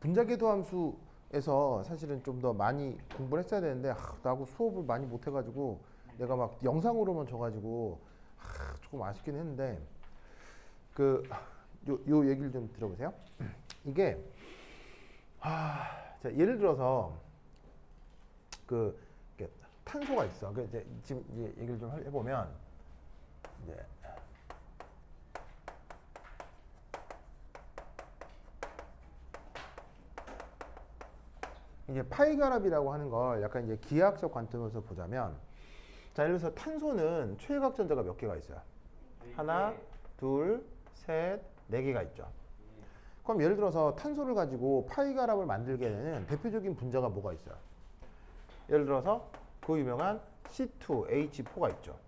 분자궤도 함수에서 사실은 좀 더 많이 공부를 했어야 되는데 나하고 수업을 많이 못 해가지고 내가 막 영상으로만 줘가지고 조금 아쉽긴 했는데 요 얘기를 좀 들어보세요. 이게 자, 예를 들어서 이렇게 탄소가 있어. 이제 지금 이제 얘기를 좀 해보면 이제 파이결합이라고 하는 걸 약간 이제 기하학적 관점에서 보자면, 자, 예를 들어서 탄소는 최외각 전자가 몇 개가 있어요? 하나, 둘, 셋, 네 개가 있죠. 그럼 예를 들어서 탄소를 가지고 파이결합을 만들게 되는 대표적인 분자가 뭐가 있어요? 예를 들어서 그 유명한 C2H4가 있죠.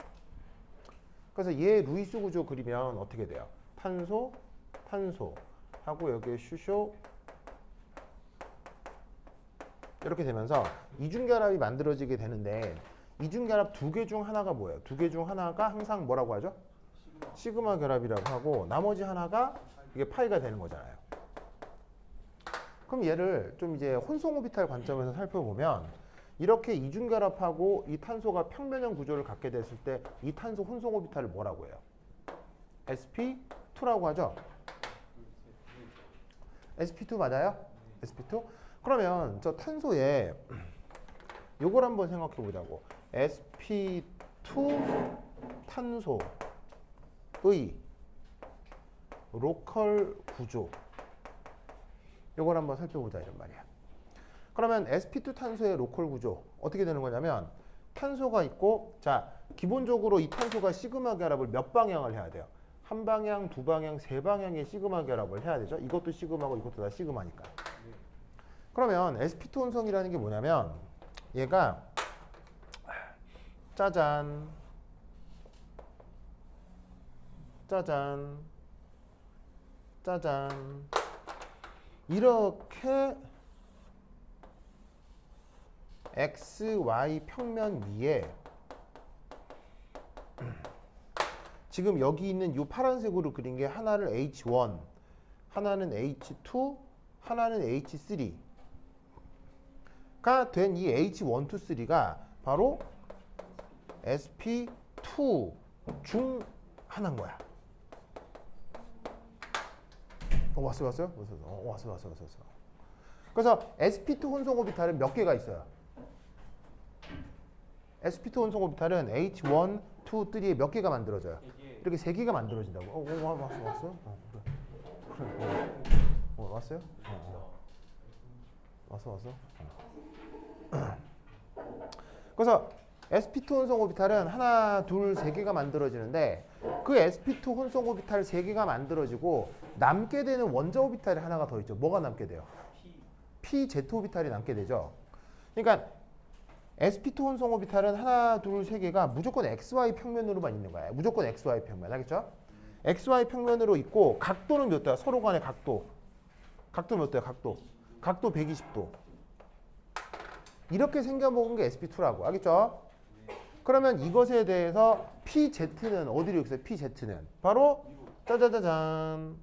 그래서 얘 루이스 구조 그리면 어떻게 돼요? 탄소, 탄소 하고 여기에 슈쇼 이렇게 되면서 이중결합이 만들어지게 되는데, 이중결합 두 개 중 하나가 뭐예요? 두 개 중 하나가 항상 뭐라고 하죠? 시그마 결합이라고 하고 나머지 하나가 이게 파이가 되는 거잖아요. 그럼 얘를 좀 이제 혼성 오비탈 관점에서 살펴보면, 이렇게 이중결합하고 이 탄소가 평면형 구조를 갖게 됐을 때 이 탄소 혼성 오비탈을 뭐라고 해요? sp2라고 하죠? sp2 맞아요? sp2? 그러면 저 탄소에 요걸 한번 생각해 보자고. sp2 탄소의 로컬 구조, 요걸 한번 살펴보자 이런 말이야. 그러면 sp2 탄소의 로컬 구조 어떻게 되는 거냐면, 탄소가 있고, 자, 기본적으로 이 탄소가 시그마 결합을 몇 방향을 해야 돼요? 한 방향, 두 방향, 세 방향의 시그마 결합을 해야 되죠. 이것도 시그마고 이것도 다 시그마니까. 그러면 sp2 혼성이라는 게 뭐냐면, 얘가 짜잔 짜잔 짜잔 이렇게 XY 평면 위에 지금 여기 있는 이 파란색으로 그린 게 하나를 H1, 하나는 H2, 하나는 H3가 된 이 H1, 2, 3가 바로 sp2 중 하나인 거야. 왔어요? 왔어. 그래서 sp2 혼성 오비탈은 몇 개가 있어요? sp2 혼성 오비탈은 H1, 2, 3에 몇 개가 만들어져요? 이렇게 세 개가 만들어진다고. 왔어? 그래. 왔어요? 왔어. 그래서 sp2 혼성 오비탈은 하나, 둘, 세 개가 만들어지는데, 그 sp2 혼성 오비탈 세 개가 만들어지고 남게 되는 원자 오비탈이 하나가 더 있죠. 뭐가 남게 돼요? pz 오비탈이 남게 되죠. 그러니까 sp2 혼성 오비탈은 하나, 둘, 세 개가 무조건 xy 평면으로만 있는 거야. 무조건 xy 평면. 알겠죠? xy 평면으로 있고, 각도는 몇 도야? 서로 간의 각도. 각도 몇 도야? 각도 120도. 이렇게 생겨먹은 게 sp2라고. 알겠죠? 그러면 이것에 대해서 pz는 어디로 있어요? pz는 바로 짜자자잔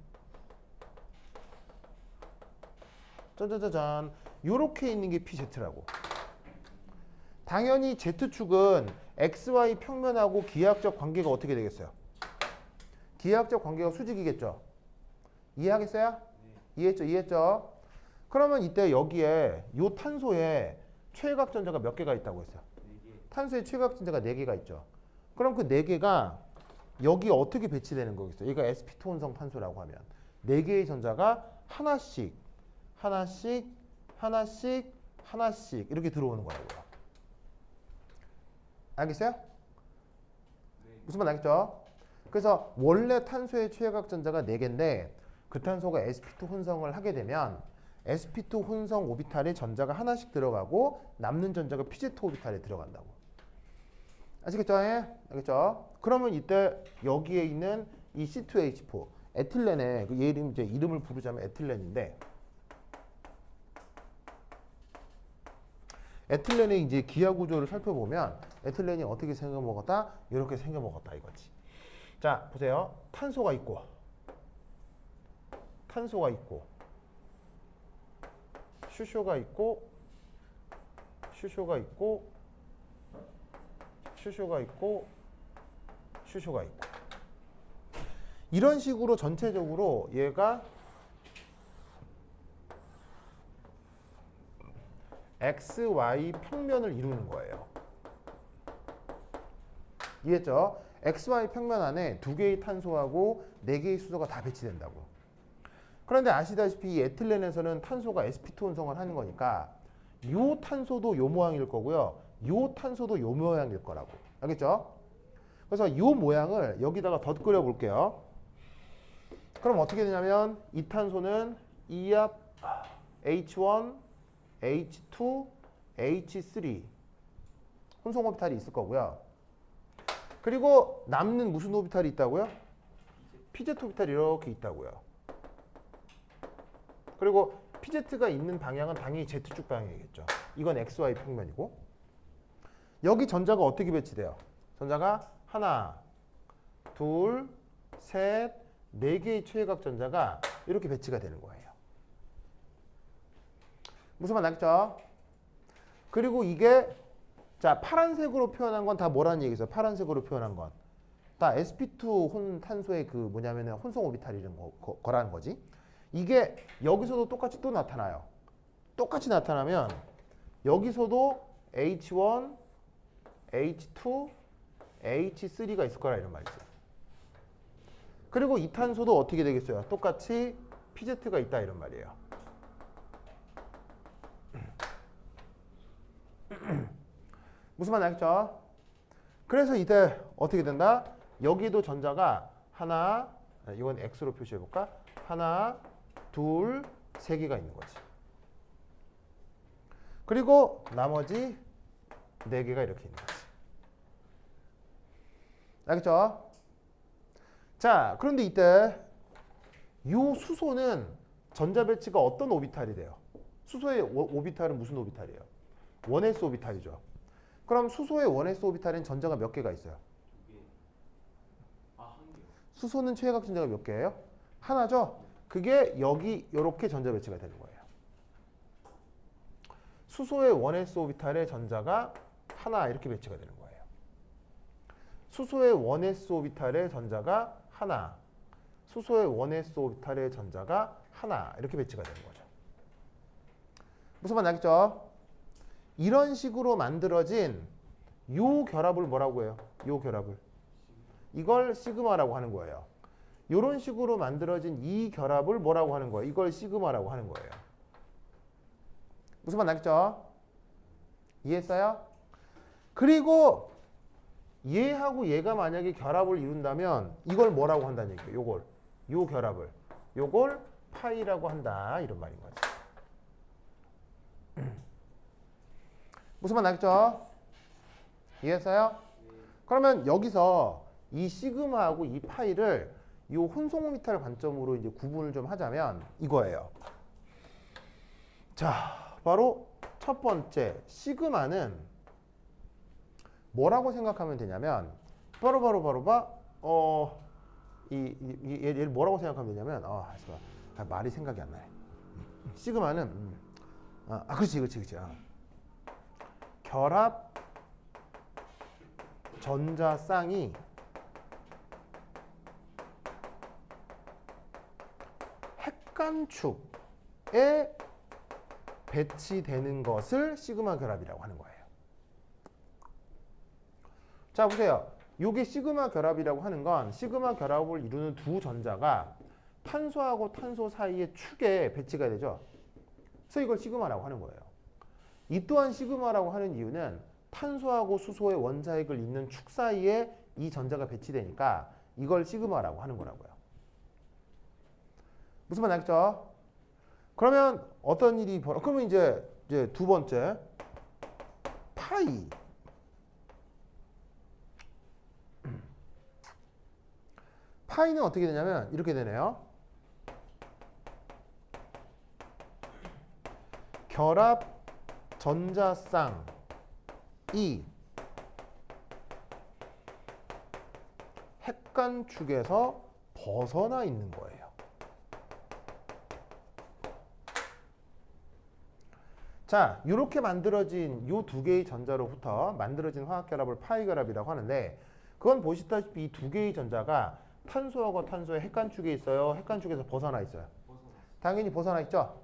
요렇게 있는 게 pz라고. 당연히 z축은 xy 평면하고 기하학적 관계가 어떻게 되겠어요? 기하학적 관계가 수직이겠죠. 이해하겠어요? 이해했죠? 그러면 이때 여기에 요 탄소에 최외각 전자가 몇 개가 있다고 했어요? 탄소의 최외각 전자가 4개가 있죠. 그럼 그 4개가 여기 어떻게 배치되는 거겠어요? 얘가 sp2 혼성 탄소라고 하면 4개의 전자가 하나씩 이렇게 들어오는 거라고요. 알겠어요? 무슨 말 알겠죠? 그래서 원래 탄소의 최외각 전자가 4개인데 그 탄소가 sp2 혼성을 하게 되면 sp2 혼성 오비탈에 전자가 하나씩 들어가고 남는 전자가 pz 오비탈에 들어간다고. 아시겠죠? 알겠죠? 그러면 이때 여기에 있는 이 C2H4 에틸렌의 얘 이름을 부르자면 에틸렌인데, 에틸렌의 이제 기하 구조를 살펴보면 에틸렌이 어떻게 생겨 먹었다? 이렇게 생겨 먹었다 이거지. 자, 보세요. 탄소가 있고 탄소가 있고 슈쇼가 있고 슈쇼가 있고 슈쇼가 있고 슈쇼가 있고 이런 식으로 전체적으로 얘가 XY 평면을 이루는 거예요. 이해했죠? XY 평면 안에 2개의 탄소하고 4개의 수소가 다 배치된다고. 그런데 아시다시피 이 에틸렌에서는 탄소가 sp2 혼성을 하는 거니까 요 탄소도 요 모양일 거고요. 요 탄소도 요 모양일 거라고. 알겠죠? 그래서 요 모양을 여기다가 덧그려 볼게요. 그럼 어떻게 되냐면 이 탄소는 이압 H1, H2, H3 혼성 오비탈이 있을 거고요. 그리고 남는 무슨 오비탈이 있다고요? PZ 오비탈이 이렇게 있다고요. 그리고 PZ가 있는 방향은 당연히 Z축 방향이겠죠. 이건 XY 평면이고 여기 전자가 어떻게 배치돼요? 전자가 하나, 둘, 셋, 4개의 최외각 전자가 이렇게 배치가 되는 거예요. 무슨 말 나겠죠? 그리고 이게 자 파란색으로 표현한 건 다 뭐라는 얘기죠? 파란색으로 표현한 건 다 sp2 탄소의 그 뭐냐면은 혼성 오비탈이라는 거라는 거지. 이게 여기서도 똑같이 또 나타나요. 똑같이 나타나면 여기서도 H1, H2, H3가 있을 거라 이런 말이죠. 그리고 이 탄소도 어떻게 되겠어요? 똑같이 PZ가 있다 이런 말이에요. 무슨 말 알겠죠? 그래서 이때 어떻게 된다? 여기도 전자가 하나, 이건 X로 표시해 볼까? 하나, 둘, 3개가 있는 거지. 그리고 나머지 4개가 이렇게 있는 거지. 알겠죠? 자, 그런데 이때 이 수소는 전자 배치가 어떤 오비탈이 돼요? 수소의 오비탈은 무슨 오비탈이에요? 1s 오비탈이죠. 그럼 수소의 1s 오비탈엔 전자가 몇 개가 있어요? 2개. 아, 1개. 수소는 최외각 전자가 몇 개예요? 하나죠? 그게 여기 이렇게 전자 배치가 되는 거예요. 수소의 1s 오비탈의 전자가 하나 이렇게 배치가 되는 거예요. 수소의 1s 오비탈의 전자가 하나, 수소의 1s 오비탈의 전자가 하나 이렇게 배치가 되는 거죠. 무슨 말 나겠죠? 이런 식으로 만들어진 요 결합을 뭐라고 해요? 요 결합을. 이걸 시그마라고 하는 거예요. 이런 식으로 만들어진 이 결합을 뭐라고 하는 거예요? 이걸 시그마라고 하는 거예요. 무슨 말 나겠죠? 이해했어요? 그리고 얘하고 얘가 만약에 결합을 이룬다면 이걸 뭐라고 한다는 얘기예요? 요걸. 요 결합을. 요걸 파이라고 한다. 이런 말인 거지. 무슨 말 나겠죠? 이해했어요? 그러면 여기서 이 시그마하고 이 파이를 이 혼성 오비탈 관점으로 이제 구분을 좀 하자면 이거예요. 자, 바로 첫 번째 시그마는 뭐라고 생각하면 되냐면 얘를 뭐라고 생각하면 되냐면 말이 생각이 안 나요. 시그마는 그렇지. 결합 전자 쌍이 핵간축에 배치되는 것을 시그마 결합이라고 하는 거예요. 자, 보세요. 이게 시그마 결합이라고 하는 건 시그마 결합을 이루는 두 전자가 탄소하고 탄소 사이의 축에 배치가 되죠. 그래서 이걸 시그마라고 하는 거예요. 이 또한 시그마라고 하는 이유는 탄소하고 수소의 원자핵을 잇는 축 사이에 이 전자가 배치되니까 이걸 시그마라고 하는 거라고요. 무슨 말 알겠죠? 그러면 어떤 일이 그러면 이제 두 번째 파이. 파이는 어떻게 되냐면 이렇게 되네요. 결합 전자쌍이 핵간축에서 벗어나 있는 거예요. 자, 이렇게 만들어진 이 두 개의 전자로부터 만들어진 화학결합을 파이결합이라고 하는데 그건 보시다시피 이 두 개의 전자가 탄소하고 탄소의 핵간축에 있어요? 핵간축에서 벗어나 있어요? 당연히 벗어나 있죠?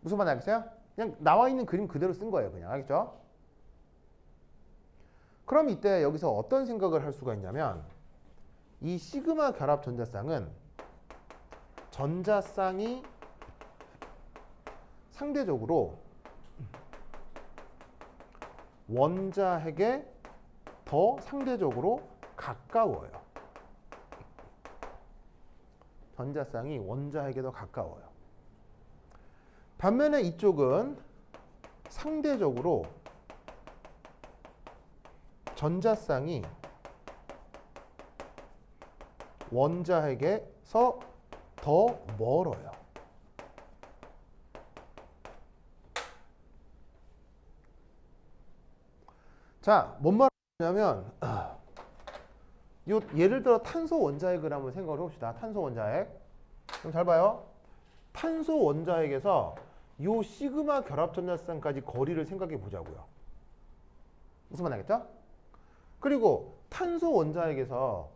무슨 말인지 알겠어요? 그냥 나와 있는 그림 그대로 쓴 거예요. 그냥 알겠죠? 그럼 이때 여기서 어떤 생각을 할 수가 있냐면 이 시그마 결합 전자쌍은 전자쌍이 상대적으로 원자핵에 더 상대적으로 가까워요. 전자쌍이 원자핵에 더 가까워요. 반면에 이쪽은 상대적으로 전자쌍이 원자핵에서 더 멀어요. 자, 뭔 말이냐면 예를 들어 탄소 원자핵을 한번 생각을 해봅시다. 탄소 원자핵. 그럼 잘 봐요. 탄소 원자핵에서 요 시그마 결합 전자쌍까지 거리를 생각해 보자고요. 무슨 말 알겠죠? 그리고 탄소 원자핵에서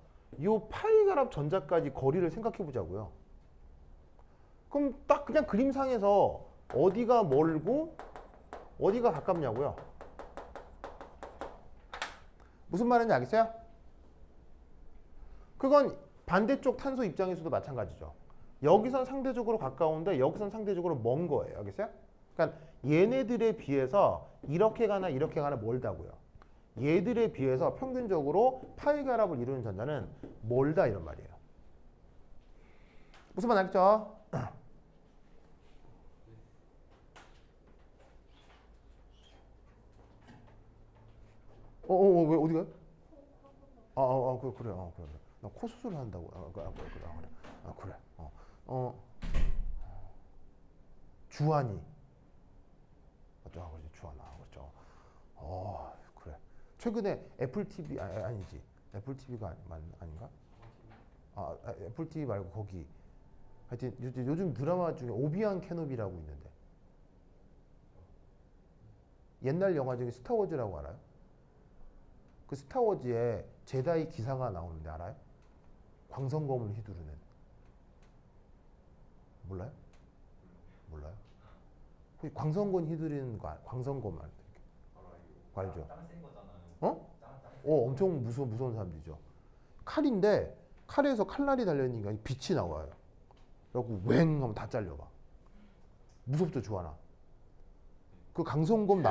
요 파이 결합 전자까지 거리를 생각해 보자고요. 그럼 딱 그냥 그림상에서 어디가 멀고 어디가 가깝냐고요. 무슨 말인지 알겠어요? 그건 반대쪽 탄소 입장에서도 마찬가지죠. 여기선 상대적으로 가까운데 여기선 상대적으로 먼 거예요. 알겠어요? 그러니까 얘네들에 비해서 이렇게 가나 멀다고요. 얘들에 비해서 평균적으로 파이 결합을 이루는 전자는 멀다 이런 말이에요. 무슨 말 알겠죠? 왜 어디가? 그래. 나 코 수술을 한다고. 그래. 주한이. 맞죠? 그렇지. 주한아. 그렇죠. 그래. 최근에 애플 TV 아니지. 애플 TV가 아닌가? 애플 TV 말고 거기. 하여튼 요즘 드라마 중에 오비안 케노비라고 있는데. 옛날 영화 중에 스타워즈라고 알아요? 그 스타워즈에 제다이 기사가 나오는데 알아요? 광선검을 휘두르는. 몰라요? 그 광선검 휘두르는 거 광선검 알죠? 엄청 무서운 사람들이죠. 칼인데 칼에서 칼날이 달려있으니까 빛이 나와요. 그래갖고 웽 하면 다 잘려가. 무섭죠, 주하나. 그 광선검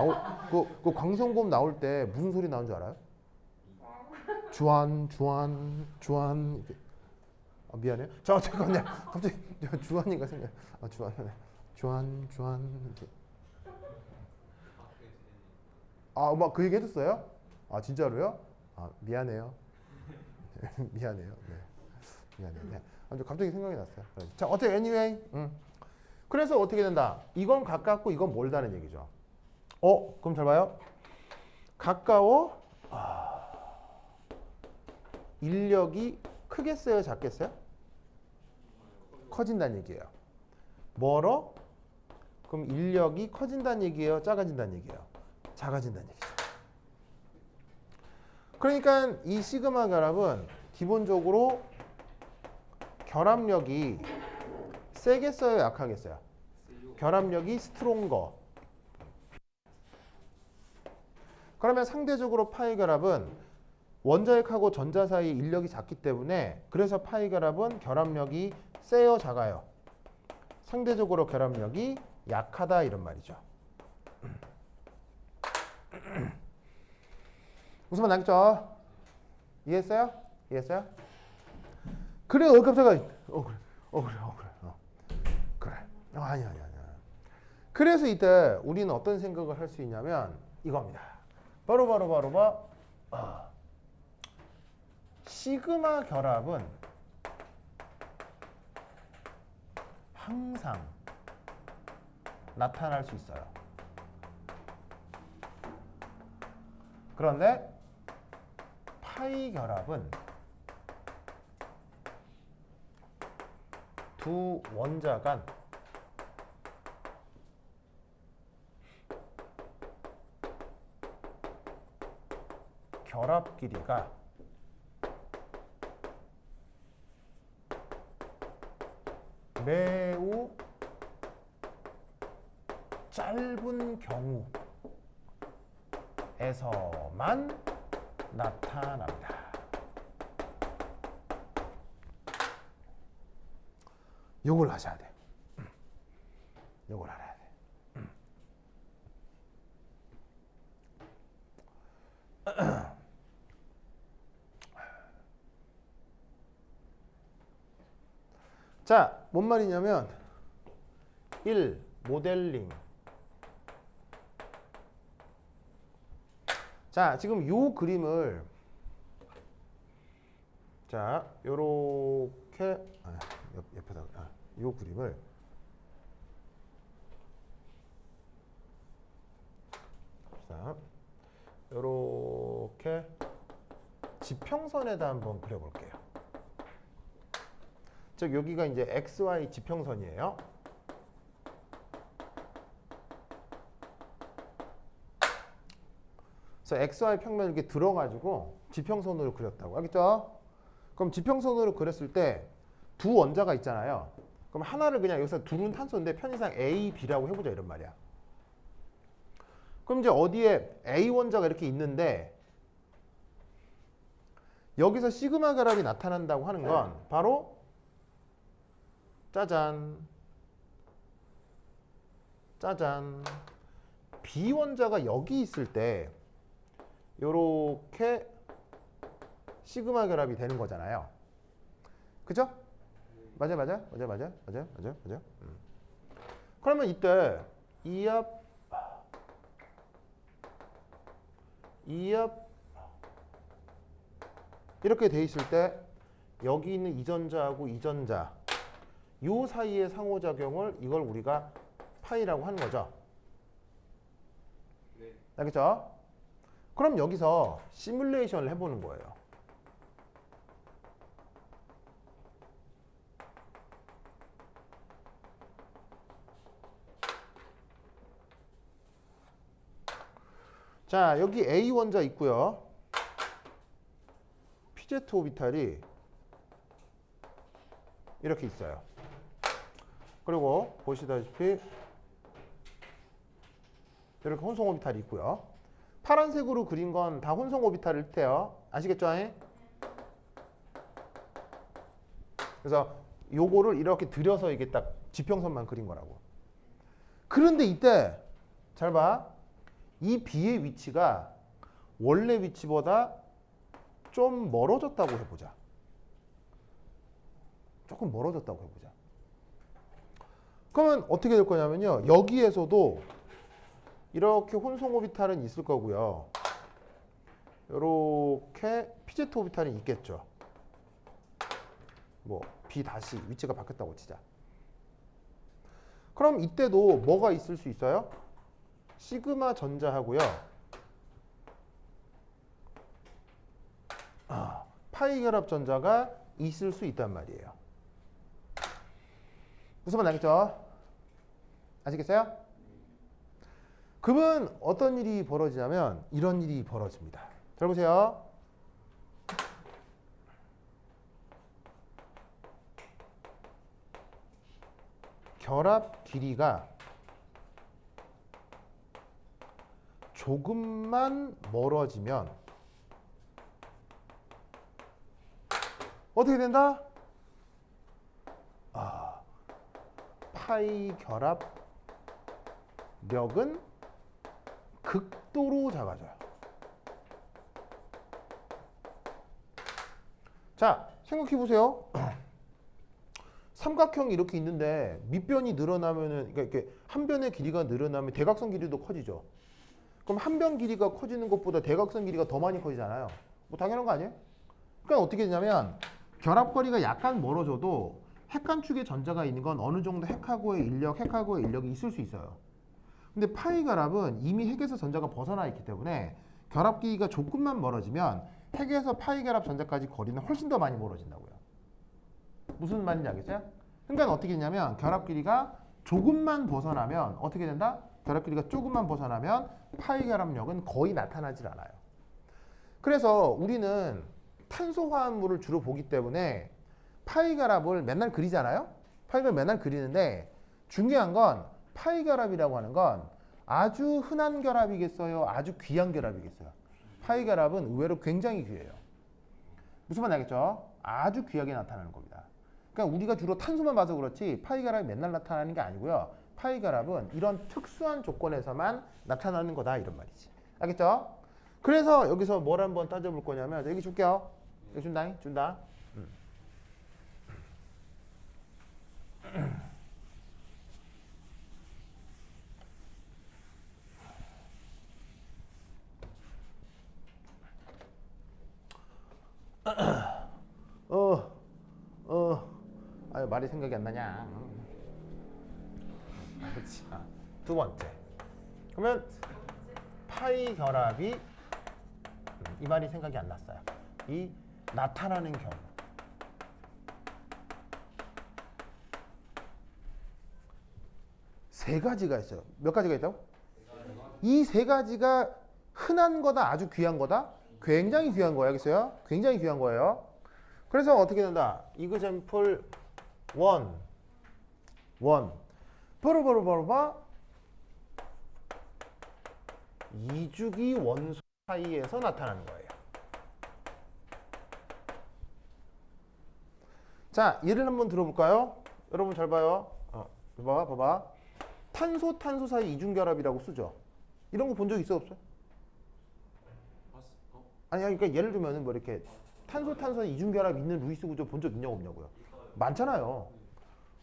그 광선검 나올 때 무슨 소리 나오는 줄 알아요? 주한 이렇게. 미안해요. 저 잠깐만요. 갑자기 주한이가 생겨. 주한 이렇게. 막 그 얘기 해줬어요? 진짜로요? 미안해요. 미안해요. 네. 미안해요. 네. 갑자기 생각이 났어요. 자, 어떻게 anyway. 그래서 어떻게 된다? 이건 가깝고 이건 멀다는 얘기죠. 그럼 잘 봐요. 가까워. 인력이 크겠어요, 작겠어요? 커진다는 얘기예요. 멀어? 그럼 인력이 커진다는 얘기예요, 작아진다는 얘기예요? 작아진다는 얘기죠. 그러니까 이 시그마 결합은 기본적으로 결합력이 세겠어요, 약하겠어요? 결합력이 스트롱거. 그러면 상대적으로 파이 결합은 원자핵하고 전자 사이 인력이 작기 때문에 그래서 파이 결합은 결합력이 세요, 작아요? 상대적으로 결합력이 약하다 이런 말이죠. 무슨 말 알겠죠? 이해했어요? 그래, 깜짝아. 그래. 아니야. 그래서 이때 우리는 어떤 생각을 할 수 있냐면 이겁니다. 바로 시그마 결합은 항상 나타날 수 있어요. 그런데 파이 결합은 두 원자 간 결합 길이가 매우 짧은 경우에서만 나타납니다. 요걸 하셔야 돼. 요걸 알아야 돼. 자, 뭔 말이냐면 1. 모델링. 자, 지금 요 그림을 자, 요렇게 옆에다가 요 그림을 자, 요렇게 지평선에다 한번 그려볼게요. 즉 여기가 이제 XY 지평선이에요. 그래서 XY 평면을 이렇게 들어가지고 지평선으로 그렸다고. 알겠죠? 그럼 지평선으로 그렸을 때 두 원자가 있잖아요. 그럼 하나를 그냥 여기서 둘은 탄소인데 편의상 A, B라고 해보자 이런 말이야. 그럼 이제 어디에 A 원자가 이렇게 있는데 여기서 시그마 결합이 나타난다고 하는 건 바로 짜잔 짜잔 B 원자가 여기 있을 때 요렇게 시그마 결합이 되는 거잖아요. 그죠? 맞아. 그러면 이때 이압 이렇게 돼 있을 때 여기 있는 이 전자하고 이 전자 요 사이의 상호작용을 이걸 우리가 파이라고 하는 거죠. 네. 알겠죠? 그럼 여기서 시뮬레이션을 해보는 거예요. 자, 여기 A 원자 있고요. PZ 오비탈이 이렇게 있어요. 그리고 보시다시피 이렇게 혼성 오비탈이 있고요. 파란색으로 그린 건 다 혼성 오비탈일 뜻해요. 아시겠죠? 그래서 요거를 이렇게 들여서 이게 딱 지평선만 그린 거라고. 그런데 이때 잘 봐. 이 B의 위치가 원래 위치보다 좀 멀어졌다고 해보자. 조금 멀어졌다고 해보자. 그러면 어떻게 될 거냐면요. 여기에서도 이렇게 혼성 오비탈은 있을 거고요. 이렇게 PZ 오비탈이 있겠죠. 뭐 B 다시 위치가 바뀌었다고 치자. 그럼 이때도 뭐가 있을 수 있어요? 시그마 전자하고요. 파이 결합 전자가 있을 수 있단 말이에요. 무슨 말 알겠죠? 아시겠어요? 그러면 어떤 일이 벌어지냐면 이런 일이 벌어집니다. 잘 보세요. 결합 길이가 조금만 멀어지면 어떻게 된다? 파이 결합력은 극도로 작아져요. 자, 생각해 보세요. 삼각형이 이렇게 있는데 밑변이 늘어나면은 그러니까 이렇게 한 변의 길이가 늘어나면 대각선 길이도 커지죠. 그럼 한 변 길이가 커지는 것보다 대각선 길이가 더 많이 커지잖아요. 뭐 당연한 거 아니에요? 그러니까 어떻게 되냐면 결합거리가 약간 멀어져도 핵간축의 전자가 있는 건 어느 정도 핵하고의 인력이 있을 수 있어요. 근데 파이 결합은 이미 핵에서 전자가 벗어나 있기 때문에 결합 길이가 조금만 멀어지면 핵에서 파이 결합 전자까지 거리는 훨씬 더 많이 멀어진다고요. 무슨 말인지 알겠어요? 그러니까 어떻게 되냐면 결합 길이가 조금만 벗어나면 어떻게 된다? 결합 길이가 조금만 벗어나면 파이 결합력은 거의 나타나질 않아요. 그래서 우리는 탄소화합물을 주로 보기 때문에 파이 결합을 맨날 그리잖아요. 파이 결합 맨날 그리는데 중요한 건 파이 결합이라고 하는 건 아주 흔한 결합이겠어요? 아주 귀한 결합이겠어요? 파이 결합은 의외로 굉장히 귀해요. 무슨 말인지 알겠죠? 아주 귀하게 나타나는 겁니다. 그러니까 우리가 주로 탄소만 봐서 그렇지 파이 결합이 맨날 나타나는 게 아니고요. 파이 결합은 이런 특수한 조건에서만 나타나는 거다 이런 말이지. 알겠죠? 그래서 여기서 뭘 한번 따져볼 거냐면 여기 줄게요. 여기 준다. 아유 말이 생각이 안 나냐. 그렇지. 두 번째. 그러면 파이 결합이 이 말이 생각이 안 났어요. 이 나타나는 경우. 세 가지가 있어요. 몇 가지가 있다고? 이 세 가지가 흔한 거다, 아주 귀한 거다? 굉장히 귀한 거예요. 알겠어요? 굉장히 귀한 거예요. 그래서 어떻게 된다? example 1. 바로 이주기 원소 사이에서 나타나는 거예요. 자, 예를 한번 들어볼까요? 여러분 잘 봐요. 봐봐. 탄소 사이 이중결합이라고 쓰죠. 이런 거 본 적 있어 없어요? 아니 그러니까 예를 들면은 뭐 이렇게 탄소 이중결합 있는 루이스 구조 본 적 있냐고 없냐고요. 많잖아요.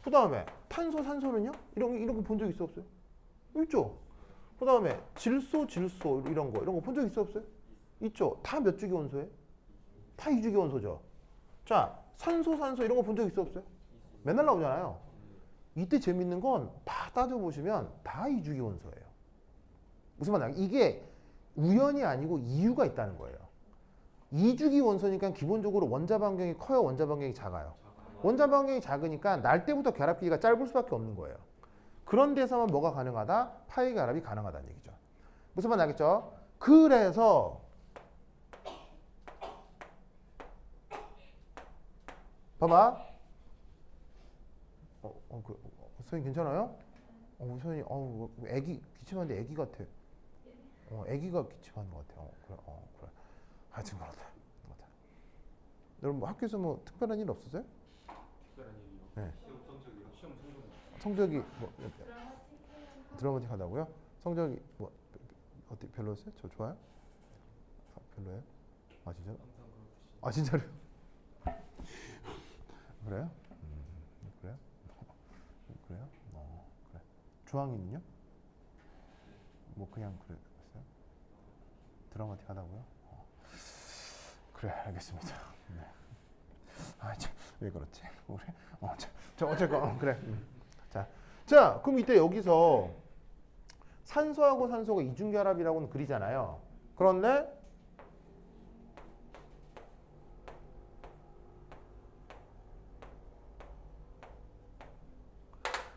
그 다음에 탄소는요? 이런 거 본 적 있어 없어요? 있죠. 그 다음에 질소 이런 거 본 적 있어 없어요? 있죠. 다 몇 주기 원소예요? 다 2주기 원소죠. 자, 산소 이런 거 본 적 있어 없어요? 맨날 나오잖아요. 이때 재밌는 건 다 따져보시면 다 2주기 원소예요. 무슨 말이야? 이게 우연이 아니고 이유가 있다는 거예요. 2주기 원소니까 기본적으로 원자 반경이 커요, 원자 반경이 작아요? 원자 반경이 작으니까 날 때부터 결합 기회가 짧을 수밖에 없는 거예요. 그런 데서만 뭐가 가능하다? 파이 결합이 가능하다는 얘기죠. 무슨 말인지 알겠죠? 그래서 봐봐. 선생님 괜찮아요? 선생님, 애기 기침하는데 애기 같아. 애기가 기침하는 것 같아. 그래. 하여튼 그렇다. 여러분 뭐 학교에서 뭐 특별한 일 없으세요? 특별한 일이요? 네. 시험 성적이 뭐 드라마틱하다고요? 성적이 뭐 어떻게 별로였어요? 저 좋아요? 별로예요? 진짜로? 진짜로요? 그래요? 그래요? 그래요? 그래. 주황이는요? 뭐 그냥 그랬어요? 드라마틱하다고요? 그래, 알겠습니다. 네. 참, 왜 그렇지? 그래? 어쨌건 그래. 자, 그럼 이때 여기서 산소하고 산소가 이중결합이라고는 그리잖아요. 그런데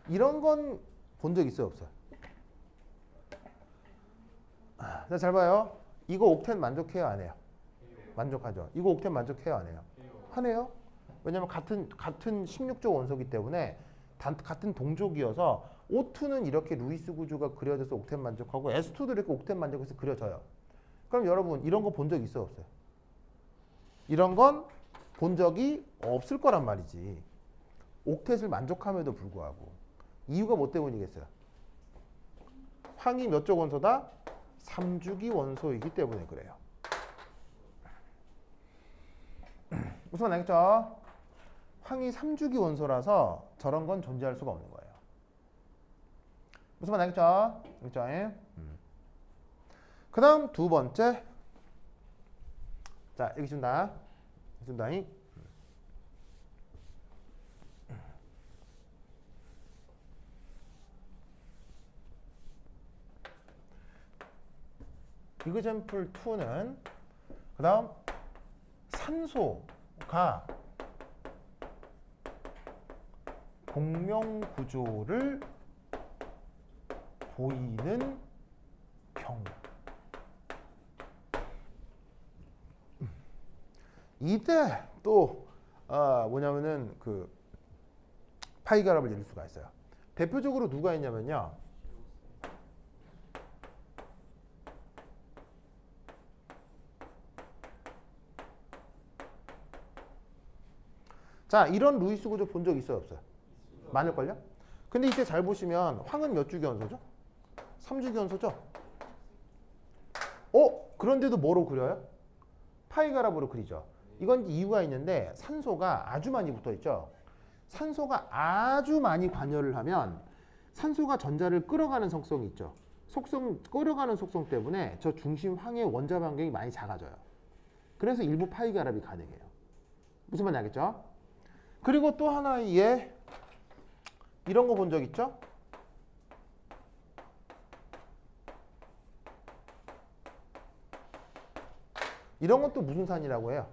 이런 건 본 적 있어요, 없어요? 자, 잘 봐요. 이거 옥텐 만족해요, 안 해요? 만족하죠. 이거 옥텐 만족해요, 안 해요? 하네요. 왜냐면 같은 16조 원소이기 때문에 같은 동족이어서 O2는 이렇게 루이스 구조가 그려져서 옥텐 만족하고 S2도 이렇게 옥텐 만족해서 그려져요. 그럼 여러분 이런 거 본 적 있어요, 없어요? 이런 건 본 적이 없을 거란 말이지. 옥텟을 만족함에도 불구하고. 이유가 뭐 때문이겠어요? 황이 몇 조 원소다? 3주기 원소이기 때문에 그래요. 무슨 말 알겠죠? 황이 3주기 원소라서 저런 건 존재할 수가 없는 거예요. 무슨 말 알겠죠? 알겠죠? 그 다음 두 번째. 자, 여기 준다. example 2는 그 다음 산소가 동명 구조를 보이는 경우. 이때 또 뭐냐면은 그 파이 결합을 이룰 수가 있어요. 대표적으로 누가 있냐면요. 자, 이런 루이스 구조 본 적 있어요, 없어요? 많을걸요? 근데 이때 잘 보시면 황은 몇 주기원소죠? 3주기원소죠? 그런데도 뭐로 그려요? 파이 결합으로 그리죠. 이건 이유가 있는데 산소가 아주 많이 붙어 있죠. 산소가 아주 많이 관여를 하면 산소가 전자를 끌어가는 속성이 있죠. 끌어가는 속성 때문에 저 중심 황의 원자 반경이 많이 작아져요. 그래서 일부 파이 결합이 가능해요. 무슨 말인지 알겠죠? 그리고 또 하나의 이런 거 본 적 있죠? 이런 것도 무슨 산이라고 해요?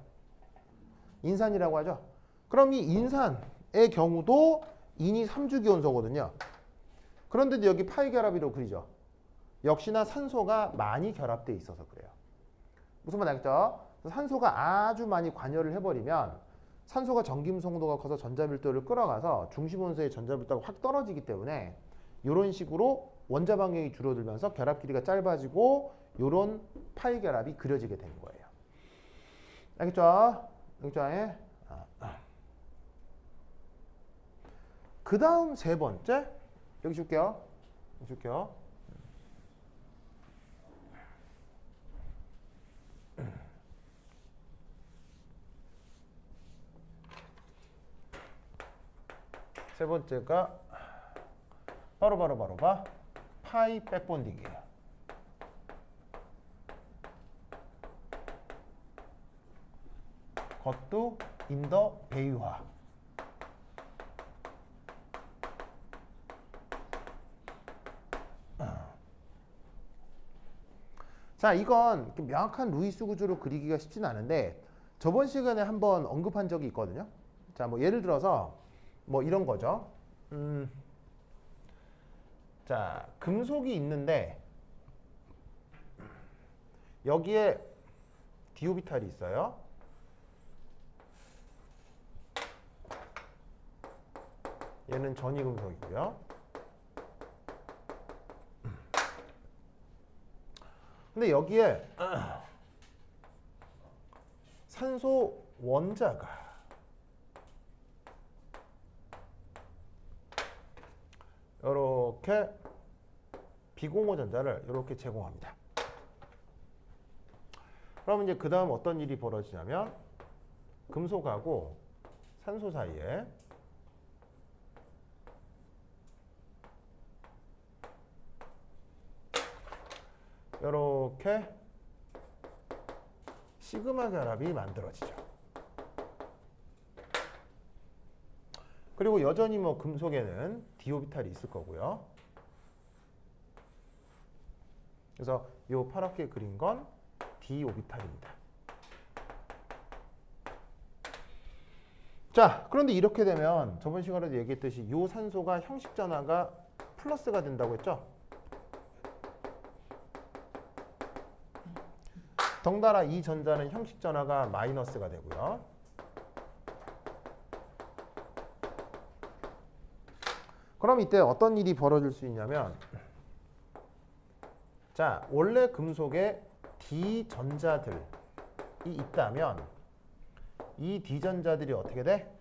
인산이라고 하죠. 그럼 이 인산의 경우도 인이 3주기원소거든요. 그런데도 여기 파이 결합이라고 그리죠. 역시나 산소가 많이 결합되어 있어서 그래요. 무슨 말인지 알겠죠? 산소가 아주 많이 관여를 해버리면 산소가 전기음 송도가 커서 전자밀도를 끌어가서 중심원소의 전자밀도가 확 떨어지기 때문에 이런 식으로 원자 반경이 줄어들면서 결합 길이가 짧아지고 이런 파이 결합이 그려지게 되는 거예요. 알겠죠? 알겠죠? 그 다음 세 번째 여기 줄게요. 여기 줄게요. 세 번째가 바로 파이 백본딩이에요. 그것도 인더 배유화. 자, 이건 명확한 루이스 구조로 그리기가 쉽진 않은데 저번 시간에 한번 언급한 적이 있거든요. 자, 뭐 예를 들어서 뭐 이런 거죠. 자, 금속이 있는데 여기에 디오비탈이 있어요. 얘는 전이금속이고요. 근데 여기에 산소 원자가 이렇게 비공호 전자를 이렇게 제공합니다. 그러면 이제 그 다음 어떤 일이 벌어지냐면 금속하고 산소 사이에 이렇게 시그마 결합이 만들어지죠. 그리고 여전히 뭐 금속에는 디오비탈이 있을 거고요. 그래서 이 파랗게 그린 건 디오비탈입니다. 자, 그런데 이렇게 되면 저번 시간에도 얘기했듯이 이 산소가 형식 전화가 플러스가 된다고 했죠? 덩달아 이 전자는 형식 전화가 마이너스가 되고요. 그럼 이때 어떤 일이 벌어질 수 있냐면 자, 원래 금속에 D 전자들이 있다면 이 D 전자들이 어떻게 돼?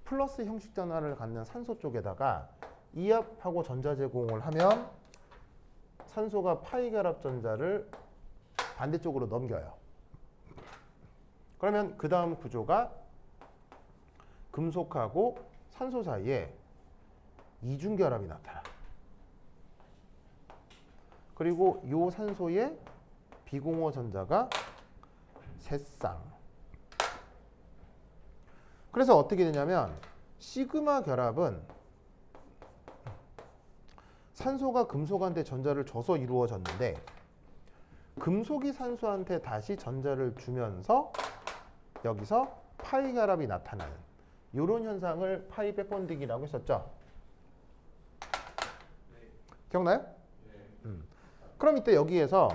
플러스 형식 전화를 갖는 산소 쪽에다가 이압하고 전자 제공을 하면 산소가 파이 결합 전자를 반대쪽으로 넘겨요. 그러면 그 다음 구조가 금속하고 산소 사이에 이중 결합이 나타나. 그리고 이 산소에 비공호 전자가 세 쌍. 그래서 어떻게 되냐면 시그마 결합은 산소가 금속한테 전자를 줘서 이루어졌는데 금속이 산소한테 다시 전자를 주면서 여기서 파이 결합이 나타나는 이런 현상을 파이 백본딩이라고 했었죠. 기억나요? 그럼 이때 여기에서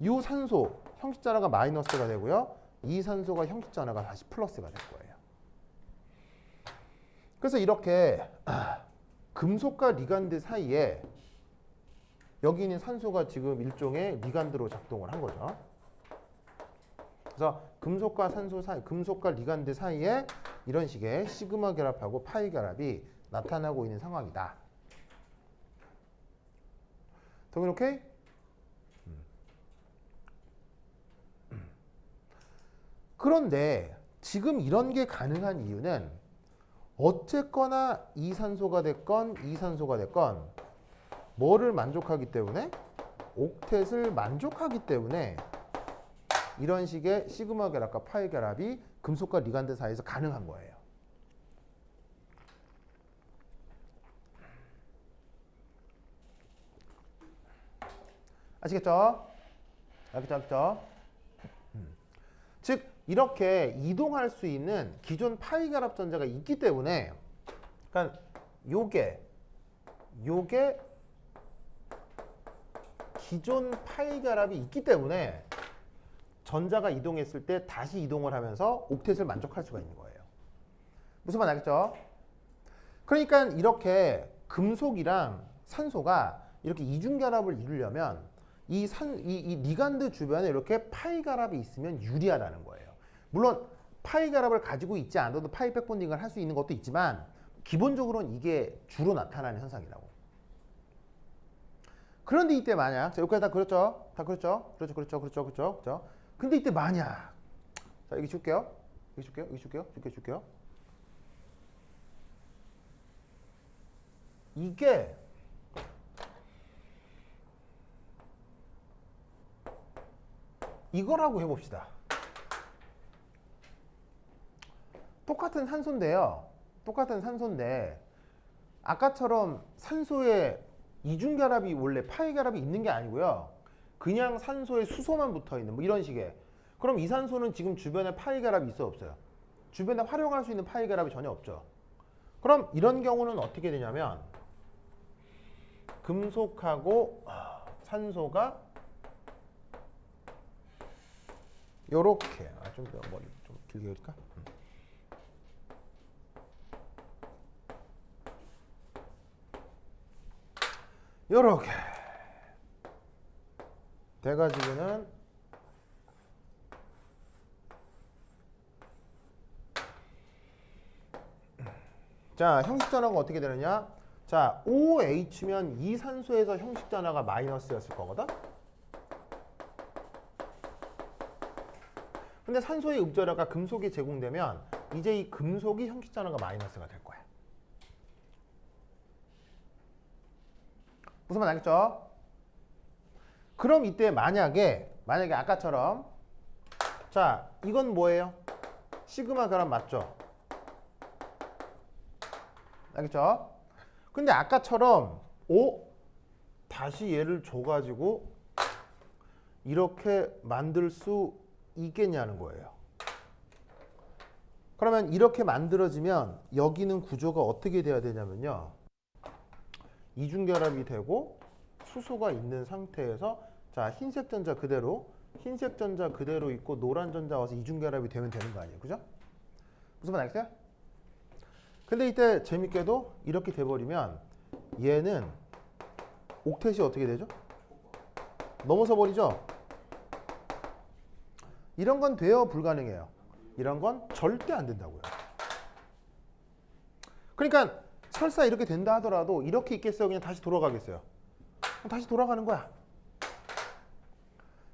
이 산소 형식 전화가 마이너스가 되고요. 이 산소가 형식 전화가 다시 플러스가 될 거예요. 그래서 이렇게 금속과 리간드 사이에 여기 있는 산소가 지금 일종의 리간드로 작동을 한 거죠. 그래서 금속과 산소 사이, 금속과 리간드 사이에 이런 식의 시그마 결합하고 파이 결합이 나타나고 있는 상황이다. 동일 오케이? 그런데 지금 이런 게 가능한 이유는 어쨌거나 이산소가 됐건 이산소가 됐건 뭐를 만족하기 때문에? 옥텟을 만족하기 때문에 이런 식의 시그마 결합과 파이 결합이 금속과 리간드 사이에서 가능한 거예요. 아시겠죠? 알겠죠? 즉 이렇게 이동할 수 있는 기존 파이 결합 전자가 있기 때문에 그러니까 요게 기존 파이 결합이 있기 때문에 전자가 이동했을 때 다시 이동을 하면서 옥텟을 만족할 수가 있는 거예요. 무슨 말 알겠죠? 그러니까 이렇게 금속이랑 산소가 이렇게 이중 결합을 이루려면 이 리간드 주변에 이렇게 파이 결합이 있으면 유리하다는 거예요. 물론 파이 결합을 가지고 있지 않아도 파이 백본딩을 할 수 있는 것도 있지만 기본적으로는 이게 주로 나타나는 현상이라고. 그런데 이때 만약 자, 여기까지 다 그렇죠? 다 그렇죠? 그렇죠. 근데 이때 만약 자 여기 줄게요. 줄게요. 이게 이거라고 해봅시다. 똑같은 산소인데 아까처럼 산소에 이중결합이 원래 파이 결합이 있는 게 아니고요. 그냥 산소에 수소만 붙어있는 뭐 이런 식의. 그럼 이 산소는 지금 주변에 파이 결합이 있어요? 없어요? 주변에 활용할 수 있는 파이 결합이 전혀 없죠. 그럼 이런 경우는 어떻게 되냐면 금속하고 산소가 요렇게 좀 머리 좀 길게 그릴까? 요렇게 돼가지고는 자 형식 전화가 어떻게 되느냐? 자 OH면 이 산소에서 형식 전화가 마이너스였을 거거든. 근데 산소의 읍전화가 금속이 제공되면 이제 이 금속이 형식 전화가 마이너스가 될 거야. 무슨 말 알겠죠? 그럼 이때 만약에 아까처럼 자 이건 뭐예요? 시그마 결합 맞죠? 알겠죠? 근데 아까처럼 다시 얘를 줘가지고 이렇게 만들 수 있겠냐는 거예요. 그러면 이렇게 만들어지면 여기는 구조가 어떻게 돼야 되냐면요. 이중결합이 되고 수소가 있는 상태에서 자 흰색 전자 그대로 있고 노란 전자 와서 이중결합이 되면 되는 거 아니에요. 그죠? 무슨 말 알겠어요? 근데 이때 재밌게도 이렇게 돼버리면 얘는 옥텟이 어떻게 되죠? 넘어서 버리죠? 이런 건 돼요? 불가능해요? 이런 건 절대 안 된다고요. 그러니까 설사 이렇게 된다 하더라도 이렇게 있겠어요? 그냥 다시 돌아가겠어요? 다시 돌아가는 거야.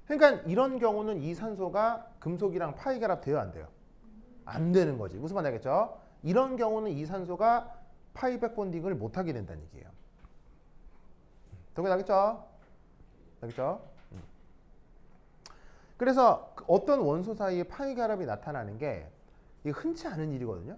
그러니까 이런 경우는 이 산소가 금속이랑 파이 결합 돼요? 안 돼요? 안 되는 거지. 무슨 말인지 알겠죠? 이런 경우는 이 산소가 파이 백본딩을 못하게 된다는 얘기예요. 동의 나겠죠? 그래서 어떤 원소 사이에 파이 결합이 나타나는 게 이게 흔치 않은 일이거든요.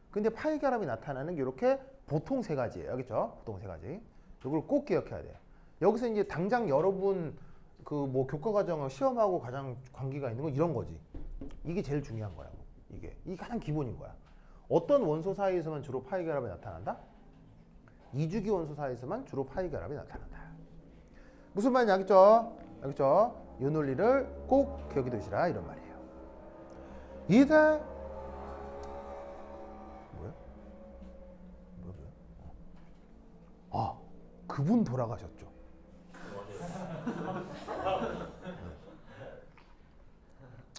근데 파이 결합이 나타나는 게 이렇게 보통 세 가지예요. 알겠죠? 보통 세 가지. 이걸 꼭 기억해야 돼요. 여기서 이제 당장 여러분 그 뭐 교과 과정하고 시험하고 가장 관계가 있는 건 이런 거지. 이게 제일 중요한 거야. 이게 가장 기본인 거야. 어떤 원소 사이에서만 주로 파이 결합이 나타난다? 이주기 원소 사이에서만 주로 파이 결합이 나타난다. 무슨 말인지 알겠죠? 이 논리를 꼭 기억해 두시라 이런 말이에요. 이대 뭐야? 뭐야? 아, 그분 돌아가셨죠.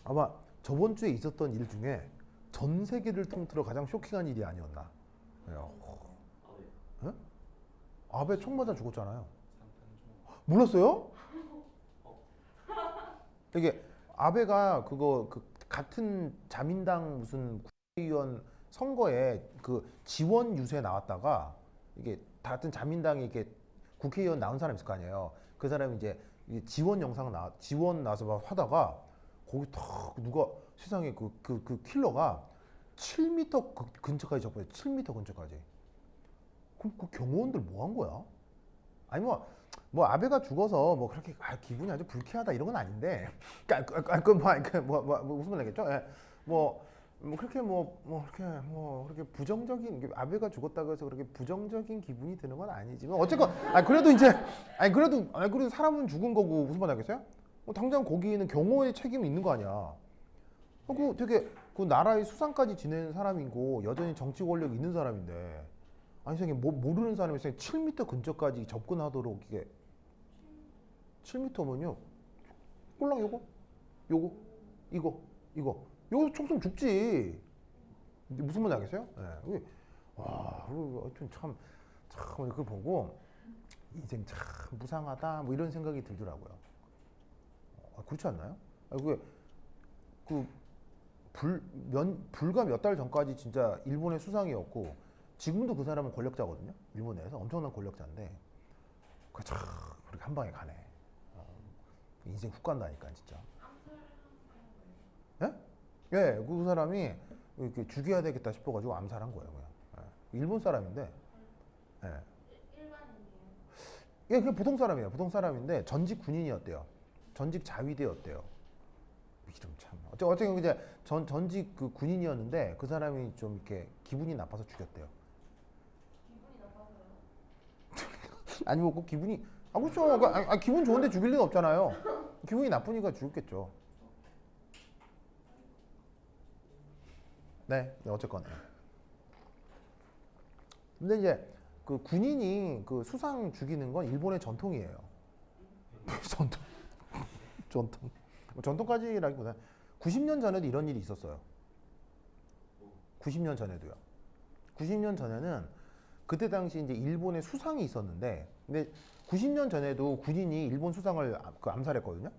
아마 저번 주에 있었던 일 중에 전 세계를 통틀어 가장 쇼킹한 일이 아니었나. 예? 아베 총 맞아 죽었잖아요. 몰랐어요? 이게 아베가 그거 그 같은 자민당 무슨 국회의원 선거에 그 지원 유세 나왔다가 이게 같은 자민당에 이렇게 국회의원 나온 사람 있을 거 아니에요. 그 사람이 이제 지원 영상 지원 나와서 막 하다가 거기 탁 누가 세상에 그 킬러가 7m 근처까지 접어요. 7m 근처까지. 그럼 그 경호원들 뭐 한 거야? 아니 뭐 아베가 죽어서 뭐 그렇게 기분이 아주 불쾌하다 이런 건 아닌데, 무슨 말 나겠죠? 예. 그렇게 그렇게 부정적인 아베가 죽었다고 해서 그렇게 부정적인 기분이 드는 건 아니지만 어쨌건 그래도 이제 그래도 사람은 죽은 거고 무슨 말 나겠어요? 당장 거기에는 경호의 책임이 있는 거 아니야. 그 되게 그 나라의 수상까지 지낸 사람이고 여전히 정치 권력이 있는 사람인데 아니 세상에 모르는 사람이 세상에 7m 근처까지 접근하도록 이게 7m면요 꼴랑 요거 이거 총 쏘면 죽지. 무슨 말인지 알겠어요? 네. 와, 하여튼 참 그걸 보고 인생 참 무상하다 뭐 이런 생각이 들더라고요. 그렇지 않나요? 불과 몇 달 전까지 진짜 일본의 수상이었고 지금도 그 사람은 권력자거든요. 일본 내에서 엄청난 권력자인데 그렇게 한 방에 가네. 인생 훅 간다니까 진짜. 예? 예, 그 사람이 이렇게 죽여야 되겠다 싶어가지고 암살한 거예요, 그냥. 예. 일본 사람인데, 예. 일반인이에요. 예, 그냥 보통 사람이에요. 보통 사람인데 전직 군인이었대요. 전직 자위대였대요. 이름 참. 어쨌든 이제 전직 그 군인이었는데 그 사람이 좀 이렇게 기분이 나빠서 죽였대요. 기분이 나빠서요? 아니 뭐 그 기분이 그렇죠. 기분 좋은데 죽일 리는 없잖아요. 기분이 나쁘니까 죽였겠죠. 네, 어쨌건. 근데 이제 그 군인이 그 수상 죽이는 건 일본의 전통이에요. 전통까지라기보다 90년 전에도 이런 일이 있었어요. 90년 전에도요. 90년 전에는 그때 당시 이제 일본의 수상이 있었는데, 근데 90년 전에도 군인이 일본 수상을 암살했거든요.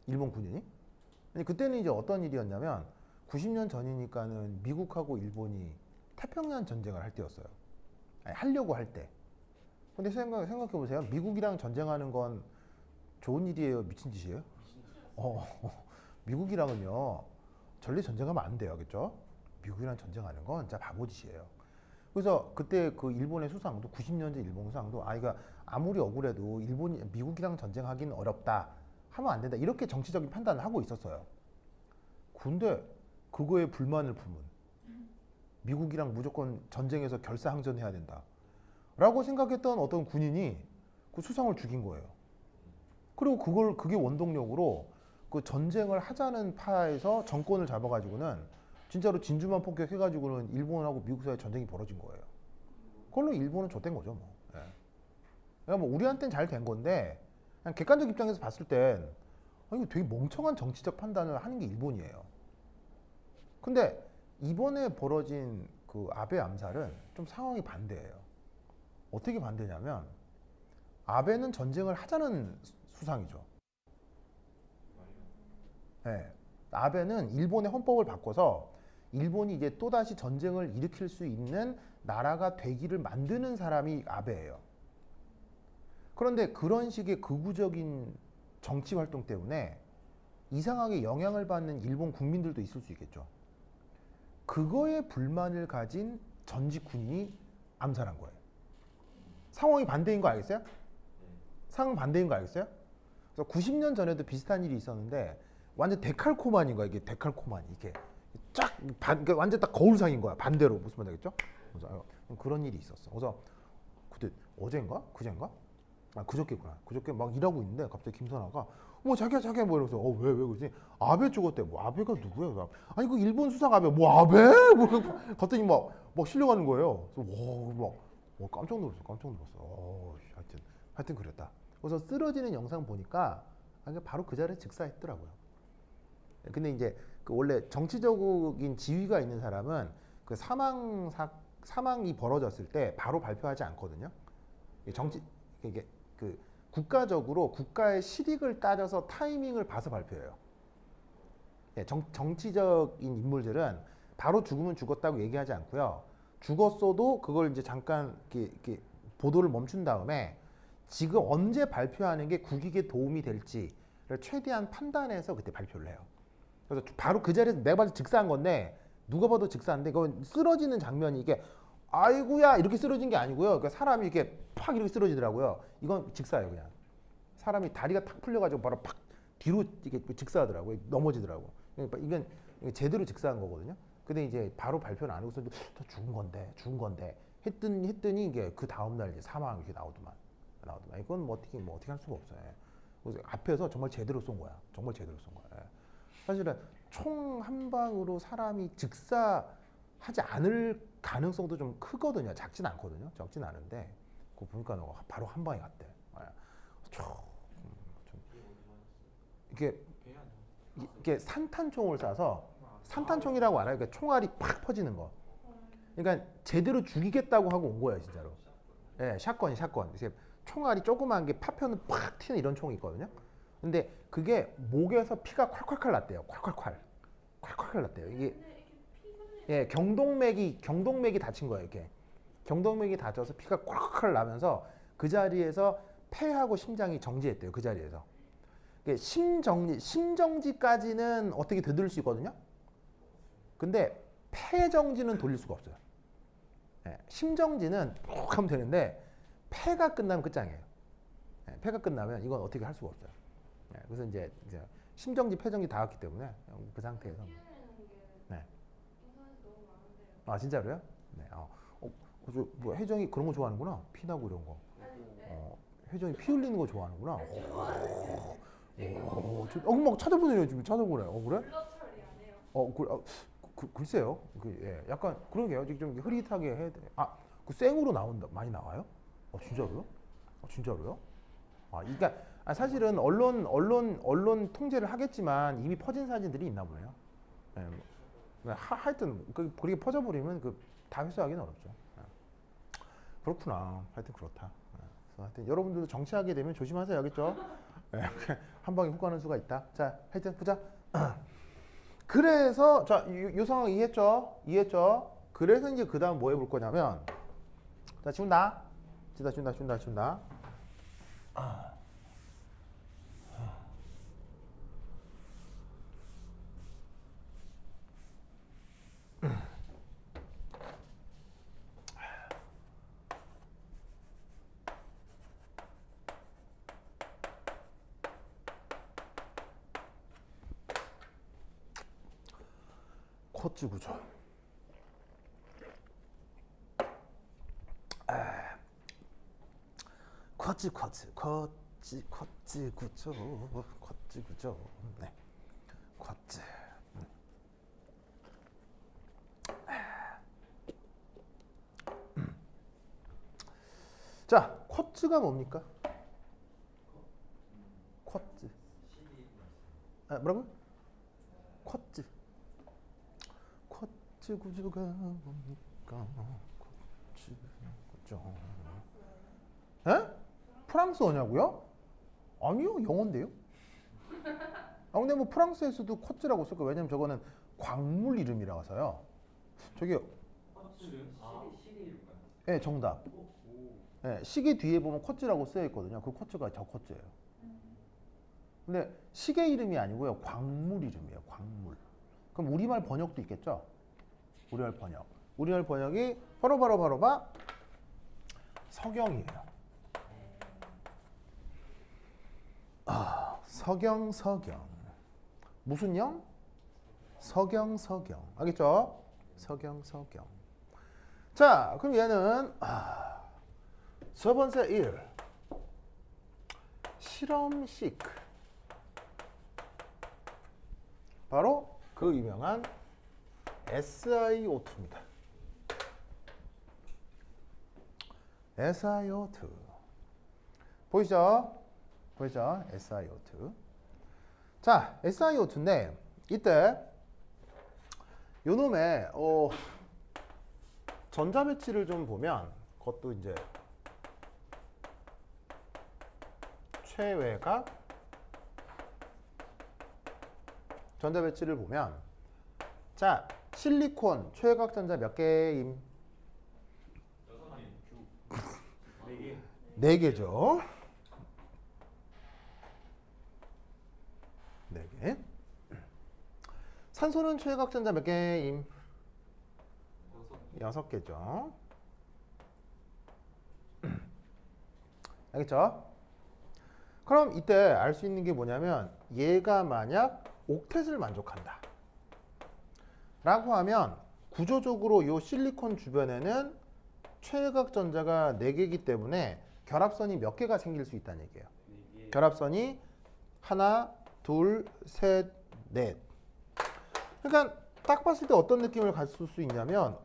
일본 군인이. 근데 그때는 이제 어떤 일이었냐면 90년 전이니까는 미국하고 일본이 태평양 전쟁을 할 때였어요. 하려고 할 때. 근데 생각해 보세요. 미국이랑 전쟁하는 건 좋은 일이에요? 미친 짓이에요? 미국이랑은요 전례 전쟁하면 안 돼요, 그렇죠? 미국이랑 전쟁하는 건 진짜 바보짓이에요. 그래서 그때 그 일본의 수상도 90년대 일본 수상도 그러니까 아무리 억울해도 미국이랑 전쟁하기는 어렵다, 하면 안 된다, 이렇게 정치적인 판단을 하고 있었어요. 근데 그거에 불만을 품은 미국이랑 무조건 전쟁에서 결사항전해야 된다 라고 생각했던 어떤 군인이 그 수상을 죽인 거예요. 그리고 그게 원동력으로 그 전쟁을 하자는 파에서 정권을 잡아가지고는 진짜로 진주만 폭격해가지고는 일본하고 미국 사이에 전쟁이 벌어진 거예요. 그걸로 일본은 좆된 거죠, 뭐. 예. 그러니까 뭐 우리한테는 잘 된 건데 그냥 객관적 입장에서 봤을 땐 이거 되게 멍청한 정치적 판단을 하는 게 일본이에요. 근데 이번에 벌어진 그 아베 암살은 좀 상황이 반대예요. 어떻게 반대냐면 아베는 전쟁을 하자는 수상이죠. 네. 아베는 일본의 헌법을 바꿔서 일본이 이제 또다시 전쟁을 일으킬 수 있는 나라가 되기를 만드는 사람이 아베예요. 그런데 그런 식의 극우적인 정치 활동 때문에 이상하게 영향을 받는 일본 국민들도 있을 수 있겠죠. 그거에 불만을 가진 전직 군인이 암살한 거예요. 상황이 반대인 거 알겠어요? 상황 반대인 거 알겠어요? 그래서 90년 전에도 비슷한 일이 있었는데 완전 데칼코마니인 거야. 이게 데칼코마니 이게 그러니까 완전 딱 거울상인 거야. 반대로. 무슨 말 되겠죠? 그래서 그런 일이 있었어. 그래서 그때 어젠가 그젠가 아, 그저께구나. 그저께 막 일하고 있는데 갑자기 김선아가 뭐 자기야 뭐 이러면서 왜 그러지? 아베 죽었대. 뭐 아베가 누구야? 아니 그 일본 수상 아베 뭐 아베? 뭐 갔더니 막 실려가는 거예요. 그래서 깜짝 놀랐어. 깜짝 놀랐어. 하여튼 그랬다. 그래서 쓰러지는 영상 보니까 바로 그 자리에 즉사했더라고요. 근데 이제 그 원래 정치적인 지위가 있는 사람은 그 사망이 벌어졌을 때 바로 발표하지 않거든요. 이게 그 국가적으로 국가의 실익을 따져서 타이밍을 봐서 발표해요. 예, 정치적인 인물들은 바로 죽으면 죽었다고 얘기하지 않고요. 죽었어도 그걸 이제 잠깐 이렇게 보도를 멈춘 다음에 지금 언제 발표하는 게 국익에 도움이 될지를 최대한 판단해서 그때 발표를 해요. 그래서 바로 그 자리에서 내가 봐도 즉사한 건데 누가 봐도 즉사인데 그건 쓰러지는 장면이 이게 아이고야 이렇게 쓰러진 게 아니고요. 그러니까 사람이 이렇게 팍 이렇게 쓰러지더라고요. 이건 즉사예요 그냥. 사람이 다리가 탁 풀려가지고 바로 팍 뒤로 이게 즉사하더라고요. 넘어지더라고. 그러니까 이건 제대로 즉사한 거거든요. 근데 이제 바로 발표는 안 하고서 저 죽은 건데 했더니 이게 그 다음 날 이제 사망 이렇게 나오더만. 이건 뭐 어떻게 할 수가 없어요. 그래서 앞에서 정말 제대로 쏜 거야. 정말 제대로 쏜 거야. 사실은 총 한 방으로 사람이 즉사하지 않을 가능성도 좀 크거든요. 작진 않거든요. 적진 않은데 그거 보니까 바로 한 방에 갔대. 이게 산탄총을 쏴서 산탄총이라고 알아요. 그러니까 총알이 팍 퍼지는 거. 그러니까 제대로 죽이겠다고 하고 온 거예요, 진짜로. 예, 샷건. 이제 총알이 조그만 게 파편은 팍 튀는 이런 총이 있거든요. 근데 그게 목에서 피가 콸콸콸 났대요. 콸콸콸 났대요. 이게 예, 경동맥이 다친 거예요, 이렇게. 경동맥이 다쳐서 피가 콸콸 나면서 그 자리에서 폐하고 심장이 정지했대요, 그 자리에서. 심정지까지는 어떻게 되돌릴 수 있거든요. 근데 폐 정지는 돌릴 수가 없어요. 예, 심정지는 푹 하면 되는데 폐가 끝나면 끝장이에요. 예, 폐가 끝나면 이건 어떻게 할 수가 없어요. 예, 그래서 이제 심정지, 폐정지 다 왔기 때문에 그 상태에서. 네. 아 진짜로요? 네. 뭐 혜정이 그런 거 좋아하는구나. 피 나고 이런 거. 혜정이 피 흘리는 거 좋아하는구나. 막 찾아보네요 지금 찾아보래. 그래? 블러 처리 안 해요. 글쎄요. 예, 약간 그러게요. 좀 흐릿하게 해야 돼. 그 생으로 많이 나와요? 진짜로요? 진짜로요? 그러니까 사실은 언론 통제를 하겠지만 이미 퍼진 사진들이 있나 보네요. 예, 하여튼 그렇게 퍼져버리면 다 회수하기는 어렵죠. 예. 그렇구나. 하여튼 그렇다. 예. 그래서 하여튼 여러분들도 정치하게 되면 조심하세요, 알겠죠? 예, 한 방에 훅 가는 수가 있다. 자, 하여튼 보자. 그래서 자, 이 상황 이해했죠? 그래서 이제 그 다음 뭐 해볼 거냐면, 자, 지운다. 쿼츠 구조. 쿼츠 구조. 네. 쿼츠. 자, 쿼츠가 뭡니까? 쿼츠. 뭐라고? 쿼츠 구조가 뭡니까? 쿼츠 구조. 에? 프랑스어냐고요? 아니요, 영어인데요. 근데 뭐 프랑스에서도 쿼츠라고 쓸 거예요. 왜냐면 저거는 광물 이름이라서요. 저기 예, 정답. 예, 시계 뒤에 보면 쿼츠라고 쓰여 있거든요. 그 쿼츠가 저 쿼츠예요. 근데 시계 이름이 아니고요. 광물 이름이에요. 광물. 그럼 우리말 번역도 있겠죠? 우리말 번역이 바로 서경이에요. 서경. 무슨 영? 서경. 알겠죠? 서경. 자, 그럼 얘는 첫 번째 1. 실험식. 바로 그 유명한 SiO2입니다. SiO2. 보이죠? 보이죠? SiO2. 자, SiO2인데 이때 요놈의 전자배치를 좀 보면 그것도 이제 최외각 전자배치를 보면 자, 실리콘 최외각 전자 몇 개임? 4개죠. 4개. 산소는 최외각 전자 몇 개임? 6개죠. 알겠죠? 그럼 이때 알 수 있는 게 뭐냐면 얘가 만약 옥텟을 만족한다 라고 하면 구조적으로 이 실리콘 주변에는 최외각 전자가 4개이기 때문에 결합선이 몇 개가 생길 수 있다는 얘기예요. 결합선이 하나, 둘, 셋, 넷. 그러니까 딱 봤을 때 어떤 느낌을 가질 수 있냐면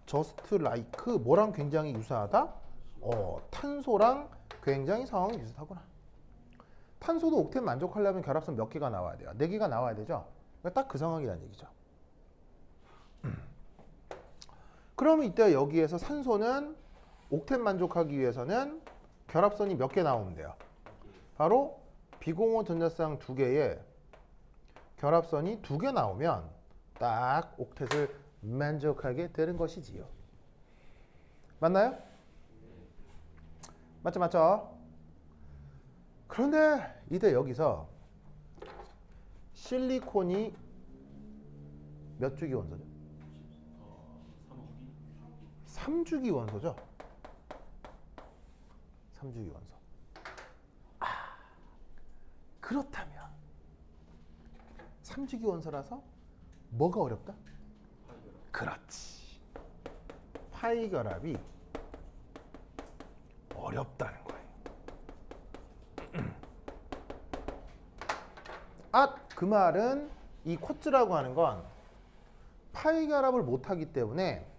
just like 뭐랑 굉장히 유사하다? 탄소랑 굉장히 상황이 비슷하구나. 탄소도 옥텟 만족하려면 결합선 몇 개가 나와야 돼요? 4개가 나와야 되죠? 그러니까 딱 그 상황이라는 얘기죠. 그러면 이때 여기에서 산소는 옥텟 만족하기 위해서는 결합선이 몇 개 나오면 돼요? 바로 비공호 전자쌍 2개에 결합선이 2개 나오면 딱 옥텟을 만족하게 되는 것이지요. 맞나요? 맞죠, 맞죠? 그런데 이때 여기서 실리콘이 몇 주기 원소죠? 3주기 원소죠? 3주기 원소. 그렇다면 3주기 원소라서 뭐가 어렵다? 그렇지. 파이 결합이 어렵다는 거예요. 그 말은 이 쿼츠라고 하는 건 파이 결합을 못하기 때문에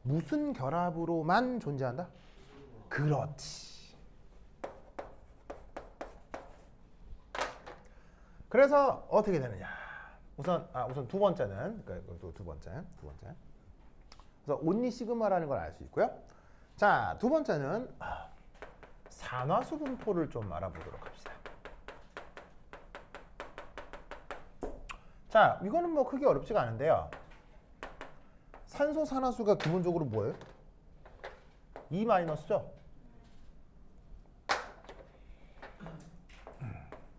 무슨 결합으로만 존재한다? 그렇지. 그래서 어떻게 되느냐? 우선 두 번째는 두 번째. 그래서 온리 시그마라는 걸 알 수 있고요. 자, 두 번째는 산화수 분포를 좀 알아보도록 합시다. 자, 이거는 뭐 크게 어렵지가 않은데요. 산소 산화수가 기본적으로 뭐예요? E-죠?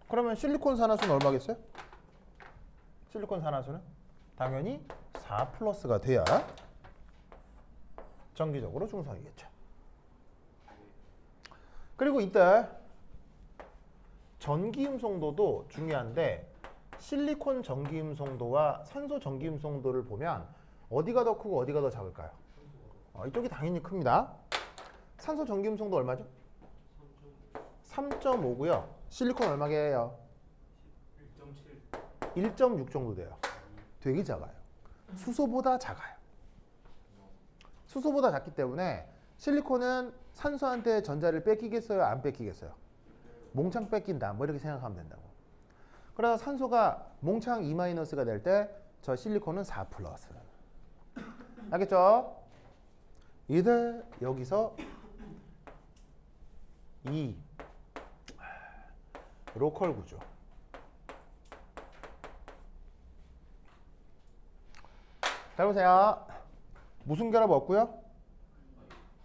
그러면 실리콘 산화수는 얼마겠어요? 실리콘 산화수는 당연히 4 플러스가 돼야 정기적으로 중성이겠죠. 그리고 이때 전기음성도도 중요한데 실리콘 전기음성도와 산소 전기음성도를 보면 어디가 더 크고 어디가 더 작을까요? 이쪽이 당연히 큽니다. 산소 전기음성도 얼마죠? 3.5고요. 실리콘 얼마게요? 1.6 정도 돼요. 되게 작아요. 수소보다 작아요. 수소보다 작기 때문에 실리콘은 산소한테 전자를 뺏기겠어요? 안 뺏기겠어요? 몽창 뺏긴다. 뭐 이렇게 생각하면 된다고. 그래서 산소가 몽창 E-가 될 때 저 실리콘은 4 플러스. 알겠죠? 이제 여기서 이 로컬 구조. 잘 보세요. 무슨 결합 없고요?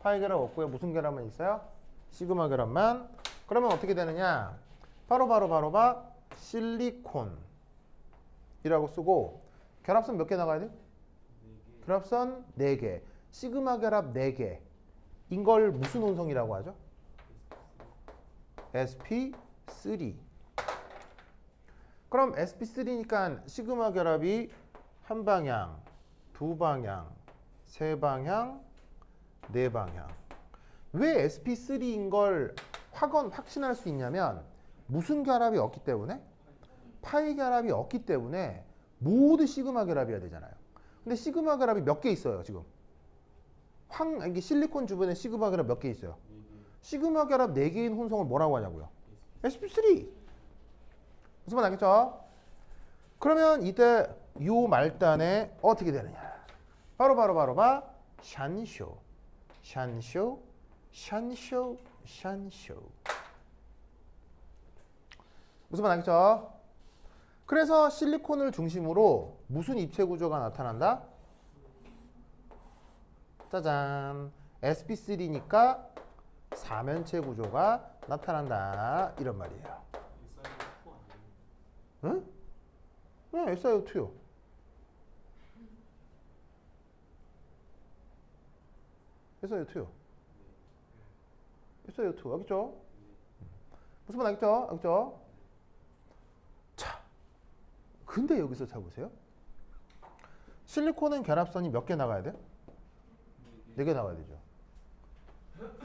파이 결합 없고요. 무슨 결합만 있어요? 시그마 결합만. 그러면 어떻게 되느냐? 바로 실리콘이라고 쓰고 결합선 몇 개 나가야 돼? 결합선 4개. 시그마 결합 4개. 인걸 무슨 혼성이라고 하죠? sp3. 그럼 sp3니까 시그마 결합이 한 방향, 두 방향, 세 방향, 네 방향. 왜 sp3인 걸 확신할 수 있냐면 무슨 결합이 없기 때문에? 파이 결합이 없기 때문에 모두 시그마 결합이어야 되잖아요. 근데 시그마 결합이 몇 개 있어요, 지금? 이게 실리콘 주변에 시그마 결합 몇 개 있어요? 시그마 결합 4개인 혼성을 뭐라고 하냐고요? sp3. 무슨 말 알겠죠? 그러면 이때 요 말단에 어떻게 되느냐? 바로 샨쇼, 샨쇼, 샨쇼, 샨쇼. 무슨 말 알겠죠? 그래서 실리콘을 중심으로 무슨 입체 구조가 나타난다? 짜잔, sp3니까 사면체 구조가 나타난다 이런 말이에요. 응? 네, SiO2요. SiO2요. SiO2 알겠죠? 무슨 말 알겠죠? 알겠죠? 자, 근데 여기서 잘 보세요. 실리콘은 결합선이 몇 개 나가야 돼? 4개 나가야 되죠.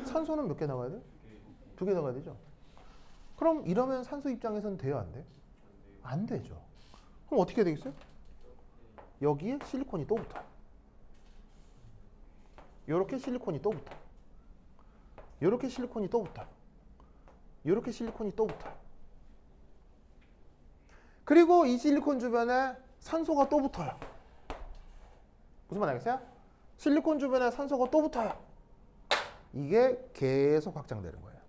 산소는 몇 개 나가야 돼? 2개 나가야 되죠. 그럼 이러면 산소 입장에서는 돼요, 안 돼? 안 되죠. 그럼 어떻게 되겠어요? 여기에 실리콘이 또 붙어요. 요렇게 실리콘이 또 붙어요. 요렇게 실리콘이 또 붙어요. 요렇게 실리콘이 또 붙어요. 그리고 이 실리콘 주변에 산소가 또 붙어요. 무슨 말 알겠어요? 실리콘 주변에 산소가 또 붙어요. 이게 계속 확장되는 거예요.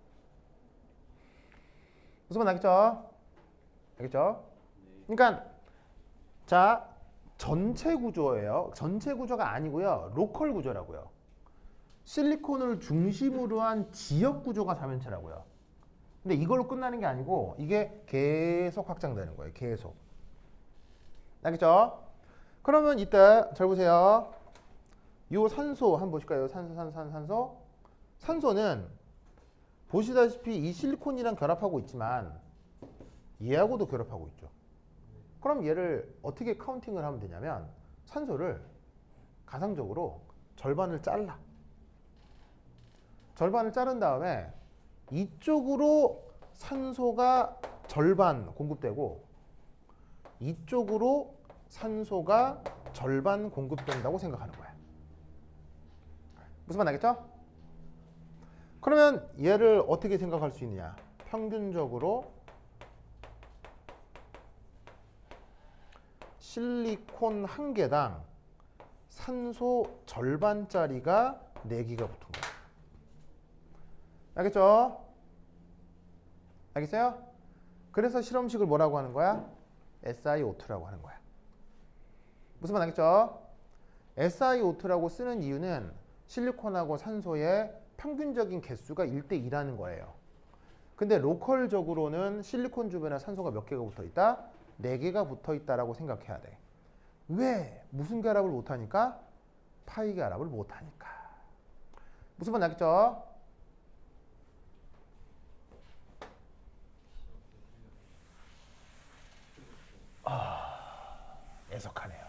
무슨 말 알겠죠? 알겠죠? 그러니까 자, 전체 구조예요. 전체 구조가 아니고요. 로컬 구조라고요. 실리콘을 중심으로 한 지역 구조가 사면체라고요. 근데 이걸로 끝나는 게 아니고 이게 계속 확장되는 거예요. 계속. 알겠죠? 그러면 이때 잘 보세요. 요 산소 한번 보실까요? 산소. 산소는 보시다시피 이 실리콘이랑 결합하고 있지만 얘하고도 결합하고 있죠. 그럼 얘를 어떻게 카운팅을 하면 되냐면 산소를 가상적으로 절반을 잘라. 절반을 자른 다음에 이쪽으로 산소가 절반 공급되고 이쪽으로 산소가 절반 공급된다고 생각하는 거야. 무슨 말 알겠죠? 그러면 얘를 어떻게 생각할 수 있느냐? 평균적으로 실리콘 한 개당 산소 절반짜리가 4개가 붙은 거야. 알겠죠? 알겠어요? 그래서 실험식을 뭐라고 하는 거야? SiO2라고 하는 거야. 무슨 말 알겠죠? SiO2라고 쓰는 이유는 실리콘하고 산소의 평균적인 개수가 1대2라는 거예요. 근데 로컬적으로는 실리콘 주변에 산소가 몇 개가 붙어 있다? 4개가 붙어 있다라고 생각해야 돼. 왜? 무슨 결합을 못 하니까? 파이 결합을 못 하니까. 무슨 말 알겠죠? 애석하네요.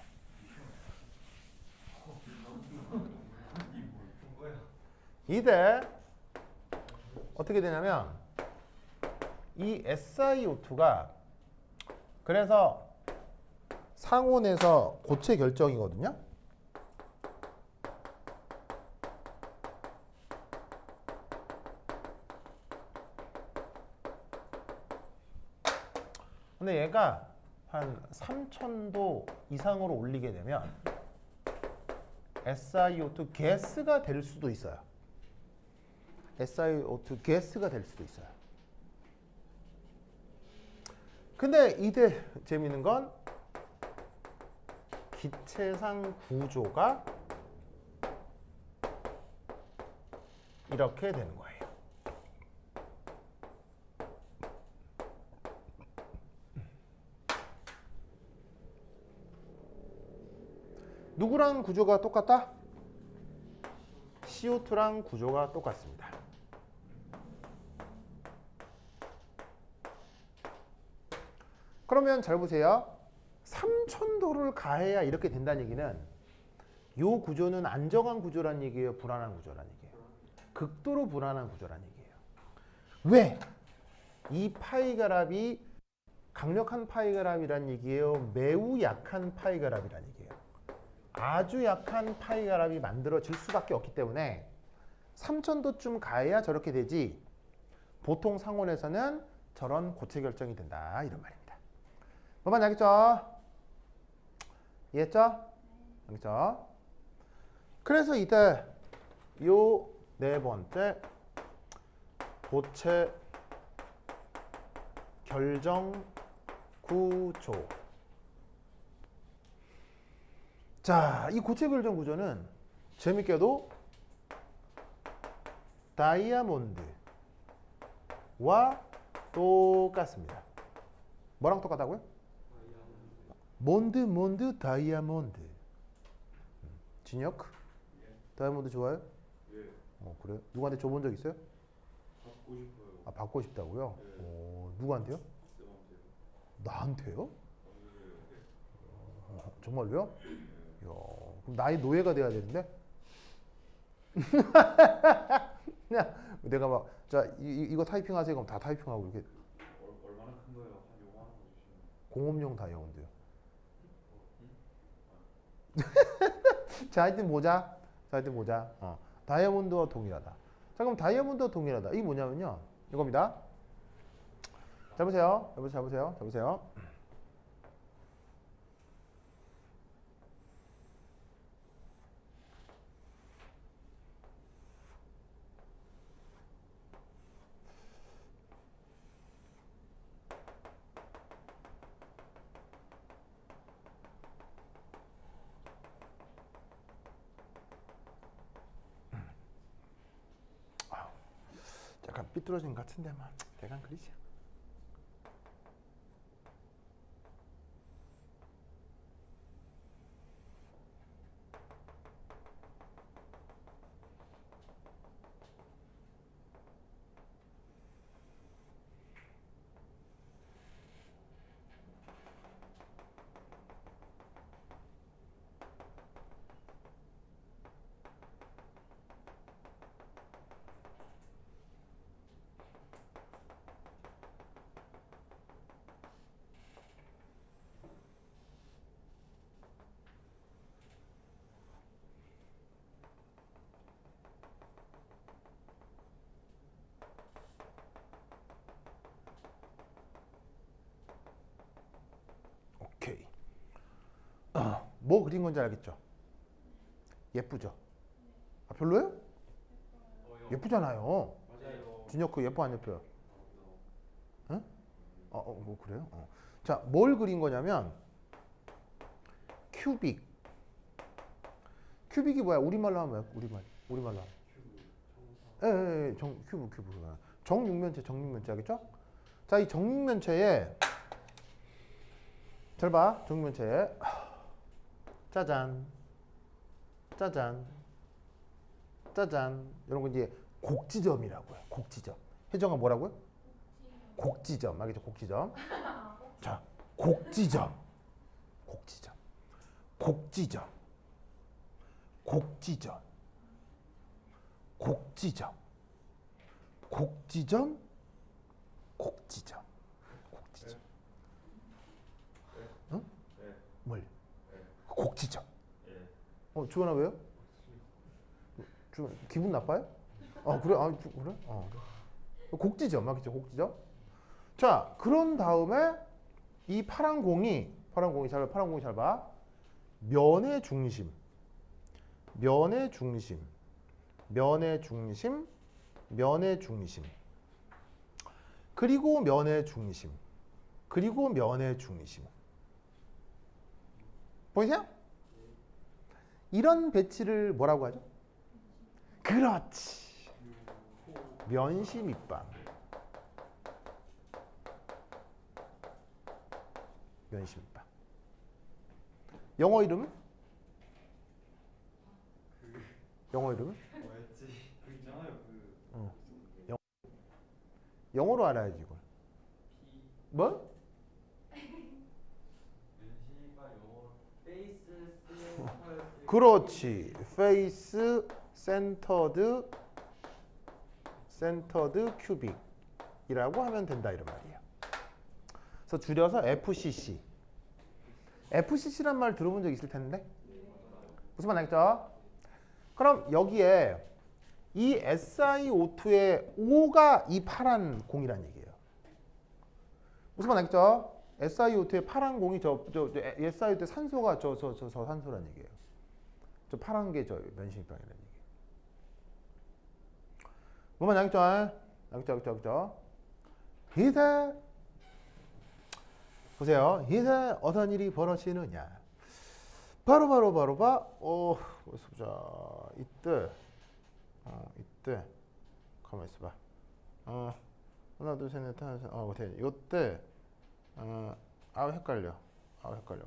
이때 어떻게 되냐면 이 SiO2가 그래서 상온에서 고체 결정이거든요. 근데 얘가 한 3000도 이상으로 올리게 되면 SiO2 가스가 될 수도 있어요. SiO2 가스가 될 수도 있어요. 근데 이때 재밌는 건 기체상 구조가 이렇게 되는 거예요. 누구랑 구조가 똑같다? CO2랑 구조가 똑같습니다. 그러면 잘 보세요. 3000도를 가해야 이렇게 된다는 얘기는 이 구조는 안정한 구조란 얘기예요? 불안한 구조란 얘기예요? 극도로 불안한 구조란 얘기예요. 왜? 이 파이그랍이 강력한 파이그랍이란 얘기예요? 매우 약한 파이그랍이란 얘기예요? 아주 약한 파이그랍이 만들어질 수밖에 없기 때문에 3000도쯤 가야 저렇게 되지 보통 상온에서는 저런 고체 결정이 된다 이런 말입니다. 뭐만 알겠죠? 이해했죠? 알겠죠? 그래서 이때 요 네 번째 고체 결정 구조. 자, 이 고체 결정 구조는 재밌게도 다이아몬드와 똑같습니다. 뭐랑 똑같다고요? 몬드 다이아몬드. 진혁? 다이아몬드 좋아요? 예. 그래요? 누구한테 줘본 적 있어요? 받고 싶어요. 아, 받고 싶다고요? 네. 누구한테요? 쌤한테요. 나한테요? 네. 정말로요? 이야, 그럼 나의 노예가 돼야 되는데? 내가 막, 자, 이거 타이핑 하세요. 그럼 다 타이핑하고 이렇게 얼마나 큰 거예요? 한 요거 하나 주시면. 공업용 다이아몬드요. 자, 하여튼 보자. 다이아몬드와 동일하다. 자, 그럼 다이아몬드와 동일하다. 이게 뭐냐면요. 이겁니다. 잘 보세요. 약간 삐뚤어진 것 같은데만 대강 그리죠. 오케이. 뭐 그린 건지 알겠죠? 예쁘죠? 아, 별로예요? 예쁘잖아요. 맞아요. 준혁 그 예뻐 안 예뻐요? 응? 뭐 그래요? 자, 뭘 그린 거냐면 큐빅. 큐빅이 뭐야? 우리말로 하면 뭐야? 우리말로 하면. 예, 큐브. 정육면체 알겠죠? 자, 이 정육면체에 잘 봐. 정육면체에 짜잔. 이런 거 이제 곡지점이라고 해요. 곡지점. 혜정아 뭐라고요? 곡지점. 알겠죠? 곡지점. 자, 곡지점. 응? 네. 뭘? 네. 곡지점. 예. 주원아 왜요? 주원 기분 나빠요? 그래? 그래? 곡지점. 맞겠죠? 곡지점. 자, 그런 다음에 이 파란 공이 잘 봐. 면의 중심. 그리고 면의 중심. 보이세요? 이런 배치를 뭐라고 하죠? 그렇지. 면시 밑방. 영어 이름은? 뭐였지? 그 있잖아요. 영어로 알아야지 이걸. 뭐? 멘시가 영어 페이스 센터. 그렇지. 페이스 센터드 큐빅. 이라고 하면 된다 이런 말이에요. 그래서 줄여서 FCC. FCC란 말 들어본 적 있을 텐데 무슨 말 알겠죠? 그럼 여기에 이 SiO2의 O가 이 파란 공이란 얘기예요. 무슨 말 알겠죠? SiO2의 파란 공이 SiO2 산소가 저 산소란 얘기예요. 저 파란 게 저 면식병이라는 얘기예요. 뭐만 알겠죠? 알겠죠? 이제 보세요. 이제 어떤 일이 벌어지느냐? 바로 보자. 이때 가만 있어봐. 하나 둘 셋 넷 다섯 요때 헷갈려. 보자.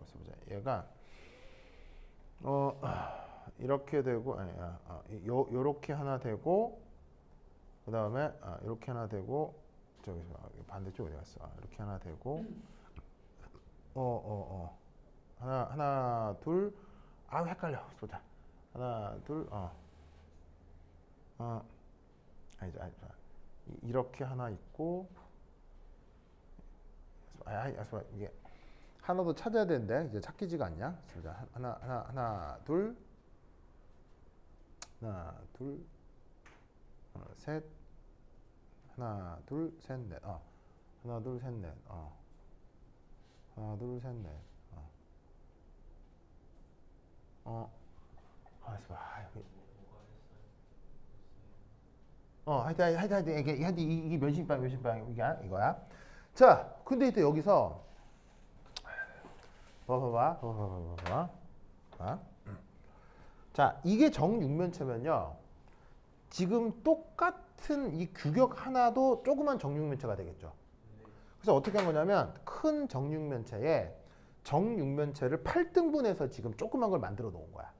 얘가 이렇게 되고 요렇게 하나 되고 그 다음에 이렇게 하나 되고 저기서 반대쪽 어디 갔어? 이렇게 하나 되고 하나 둘 헷갈려. 보자. 하나 둘 아니죠. 이렇게 하나 있고 이게 하나 더 찾아야 되는데 이제 찾기지가 않냐? 보자. 하나 둘 셋 하나 둘 셋 넷 하나 둘 셋 넷 하나 둘 셋 넷 하여튼 이게 면신빵 이거야. 자, 근데 이때 여기서 봐봐. 자, 이게 정육면체면요. 지금 똑같은 이 규격 하나도 조그만 정육면체가 되겠죠. 그래서 어떻게 한 거냐면 큰 정육면체에 정육면체를 8등분해서 지금 조그만 걸 만들어 놓은 거야.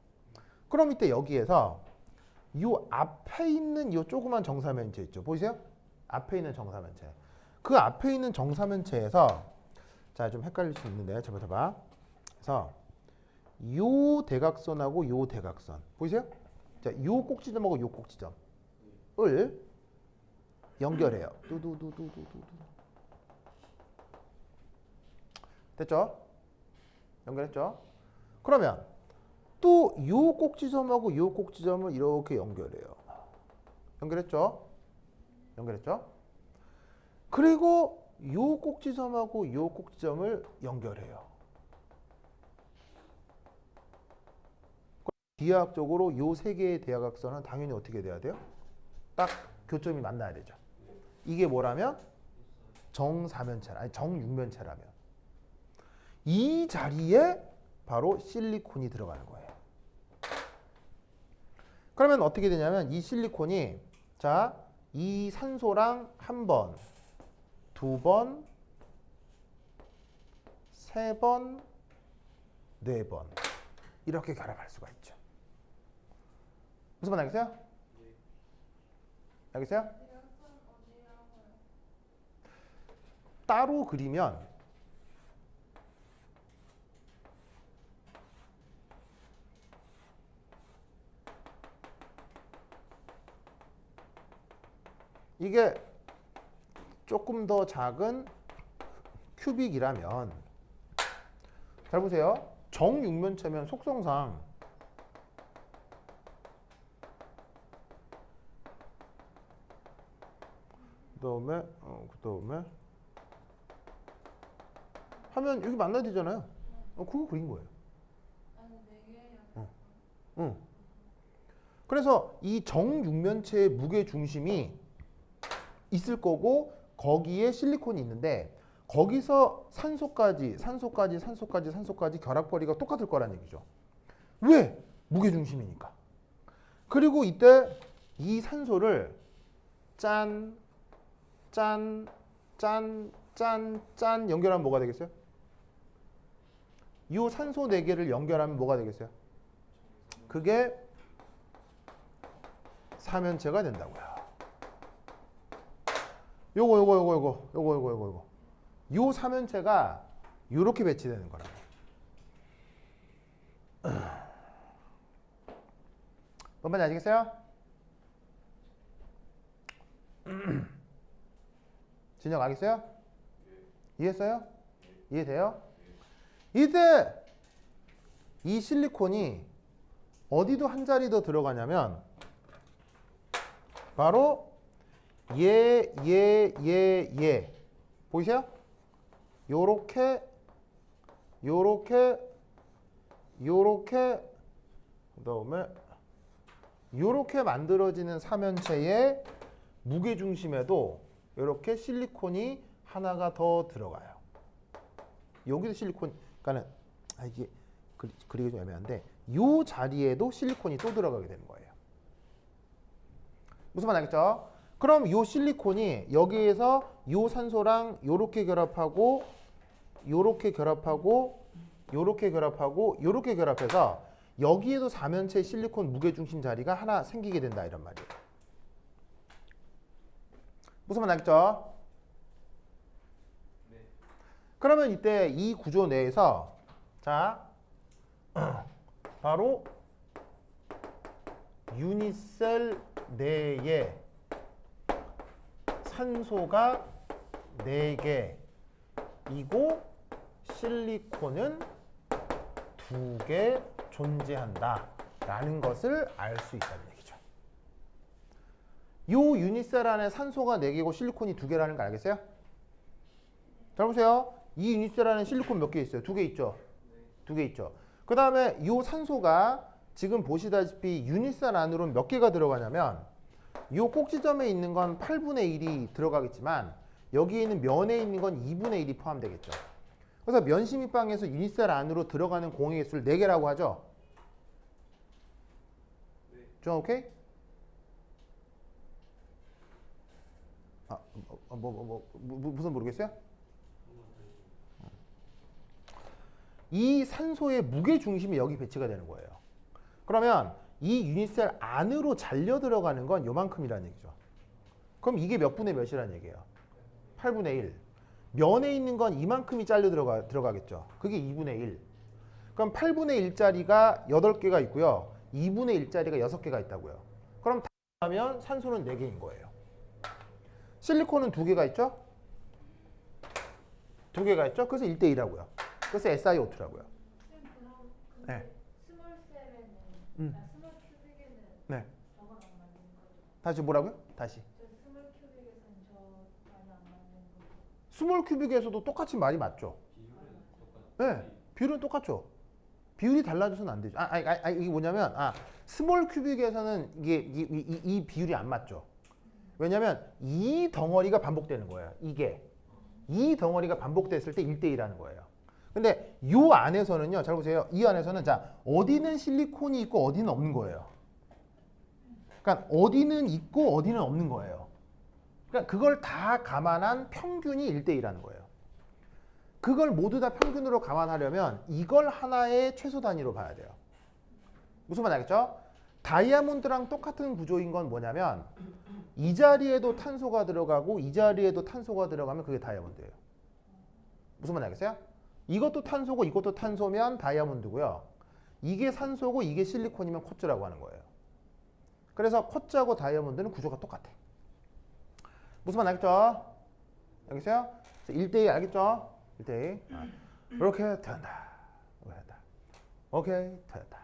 그럼 이때 여기에서 이 앞에 있는 이 조그만 정사면체 있죠. 보이세요? 앞에 있는 정사면체. 그 앞에 있는 정사면체에서 자, 좀 헷갈릴 수 있는데 잡아봐. 그래서 요 대각선하고 요 대각선 보이세요? 자, 요 꼭지점하고 요 꼭지점을 연결해요. 두두두두두두. 됐죠? 연결했죠? 그러면 또 요 꼭지점하고 요 꼭지점을 이렇게 연결해요. 연결했죠? 그리고 요 꼭지점하고 요 꼭지점을 연결해요. 기하학적으로 요 세 개의 대각선은 당연히 어떻게 돼야 돼요? 딱 교점이 만나야 되죠. 이게 뭐라면? 정육면체라면. 이 자리에 바로 실리콘이 들어가는 거예요. 그러면 어떻게 되냐면 이 실리콘이 자, 이 산소랑 한 번, 두 번, 세 번, 네 번 이렇게 결합할 수가 있죠. 무슨 말 알겠어요? 알겠어요? 따로 그리면 이게 조금 더 작은 큐빅이라면 잘 보세요. 정육면체면 속성상 그다음에 하면 여기 만나야 되잖아요. 그거 그린 거예요. 응. 그래서 이 정육면체의 무게 중심이 있을 거고 거기에 실리콘이 있는데 거기서 산소까지 결합거리가 똑같을 거란 얘기죠. 왜? 무게 중심이니까. 그리고 이때 이 산소를 짠 연결하면 뭐가 되겠어요? 이 산소 4개를 연결하면 뭐가 되겠어요? 그게 사면체가 된다고요. 요거. 요 사면체가 요렇게 배치되는 거라고. 뭔 말인지 아시겠어요? 진영 알겠어요? 이해했어요? 이해돼요? 이때 이 실리콘이 어디도 한 자리 더 들어가냐면 바로 얘 보이세요? 요렇게 그다음에 요렇게 만들어지는 삼연체의 무게중심에도 이렇게 실리콘이 하나가 더 들어가요. 여기도 실리콘, 그러니까는 이게 그리기 좀 애매한데 요 자리에도 실리콘이 또 들어가게 되는 거예요. 무슨 말 알겠죠? 그럼 요 실리콘이 여기에서 요 산소랑 요렇게 결합하고 요렇게 결합하고 요렇게 결합하고 요렇게 결합해서 여기에도 삼연체 실리콘 무게중심 자리가 하나 생기게 된다 이런 말이에요. 무슨 말 알겠죠? 네. 그러면 이때 이 구조 내에서 자 바로 유니셀 내에 산소가 4개이고 실리콘은 2개 존재한다 라는 것을 알 수 있다는 얘기죠. 이 유니셀 안에 산소가 4개고 실리콘이 2개라는 거 알겠어요? 잘 보세요. 이 유니셀 안에 실리콘 몇 개 있어요? 2개 있죠? 2개 있죠. 그 다음에 이 산소가 지금 보시다시피 유니셀 안으로 몇 개가 들어가냐면 이 꼭지점에 있는 건 8분의 1이 들어가겠지만 여기에 있는 면에 있는 건 2분의 1이 포함되겠죠. 그래서 면심입방에서 유니셀 안으로 들어가는 공의 개수를 4개라고 하죠. 좀 오케이? 무슨 모르겠어요? 이 산소의 무게 중심이 여기 배치가 되는 거예요. 그러면 이 유니셀 안으로 잘려 들어가는 건 요만큼이라는 얘기죠. 그럼 이게 몇 분의 몇이라는 얘기예요? 8분의 1. 면에 있는 건 이만큼이 잘려 들어가겠죠. 그게 2분의 1. 그럼 8분의 1짜리가 8개가 있고요. 2분의 1짜리가 6개가 있다고요. 그럼 다 하면 산소는 4개인 거예요. 실리콘은 2개가 있죠? 2개가 있죠? 그래서 1대1하고요. 그래서 SiO2라고요. 네. 스몰 셀에는 스몰 큐빅에는 네. 저건 안 맞는 거죠. 다시 뭐라고요? 다시. 저 스몰 큐빅에서는 저 말이 안 맞는 거죠. 스몰 큐빅에서도 똑같이 말이 맞죠? 네. 비율은 똑같죠? 비율이 달라져서는 안 되죠. 이게 뭐냐면 스몰 큐빅에서는 이 비율이 안 맞죠. 왜냐면 이 덩어리가 반복되는 거예요. 이 덩어리가 반복됐을 때 1대1 하는 거예요. 근데 이 안에서는요. 잘 보세요. 이 안에서는 자 어디는 실리콘이 있고 어디는 없는 거예요. 그러니까 어디는 있고 어디는 없는 거예요. 그러니까 그걸 다 감안한 평균이 1대1 하는 거예요. 그걸 모두 다 평균으로 감안하려면 이걸 하나의 최소 단위로 봐야 돼요. 무슨 말 알겠죠? 다이아몬드랑 똑같은 구조인 건 뭐냐면 이 자리에도 탄소가 들어가고 이 자리에도 탄소가 들어가면 그게 다이아몬드예요. 무슨 말 알겠어요? 이것도 탄소고 이것도 탄소면 다이아몬드고요. 이게 산소고 이게 실리콘이면 쿼츠라고 하는 거예요. 그래서 쿼츠하고 다이아몬드는 구조가 똑같아. 무슨 말 알겠죠? 알겠어요? 1대2 알겠죠? 1대2. 이렇게 된다. 오케이, 됐다.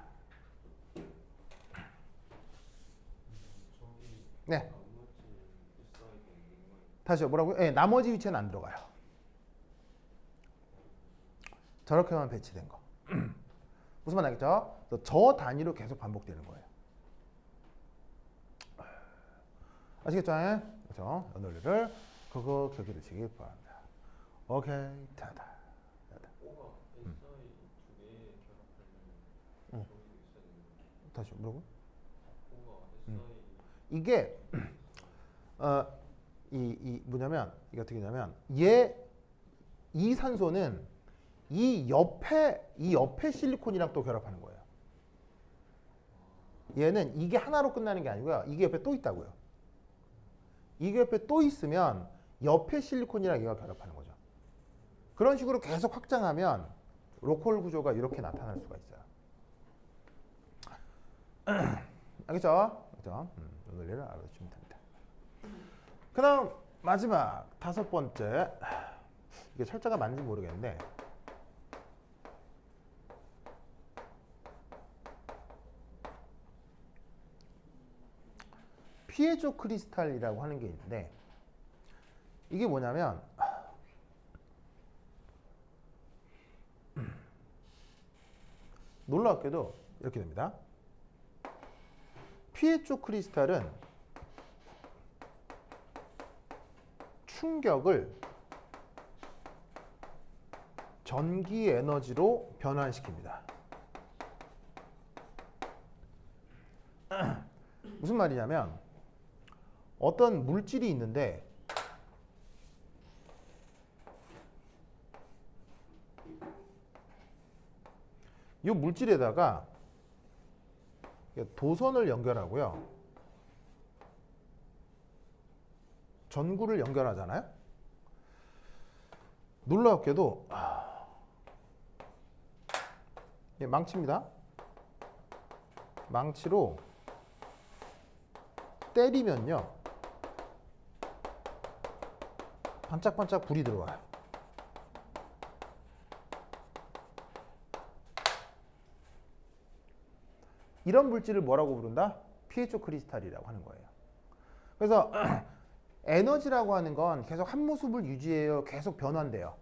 네. 다시요. 뭐라고요? 네, 나머지 위치는 안 들어가요. 저렇게만 배치된 거. 무슨 말 알겠죠? 저 단위로 계속 반복되는 거예요. 아시겠죠? 그렇죠? 이 논리를 그거 기억해 두시기 바랍니다. 오케이, 됐다. 다시 뭐라고? 이게 뭐냐면 이게 어떻게 되냐면 이 산소는 이 옆에 실리콘이랑 또 결합하는 거예요. 얘는 이게 하나로 끝나는 게 아니고요. 이게 옆에 또 있다고요. 이게 옆에 또 있으면 옆에 실리콘이랑 얘가 결합하는 거죠. 그런 식으로 계속 확장하면 로컬 구조가 이렇게 나타날 수가 있어요. 알겠죠? 그렇죠? 논리를 알아주시면 됩니다. 그다음 마지막 5번째. 이게 철자가 맞는지 모르겠는데 피에조 크리스탈이라고 하는 게 있는데 이게 뭐냐면 놀랍게도 이렇게 됩니다. 피에조 크리스탈은 충격을 전기 에너지로 변환시킵니다. 무슨 말이냐면 어떤 물질이 있는데 이 물질에다가 도선을 연결하고요. 전구를 연결하잖아요. 놀랍게도 망치입니다. 망치로 때리면요. 반짝반짝 불이 들어와요. 이런 물질을 뭐라고 부른다? 피에조 크리스탈이라고 하는 거예요. 그래서 에너지라고 하는 건 계속 한 모습을 유지해요. 계속 변환돼요.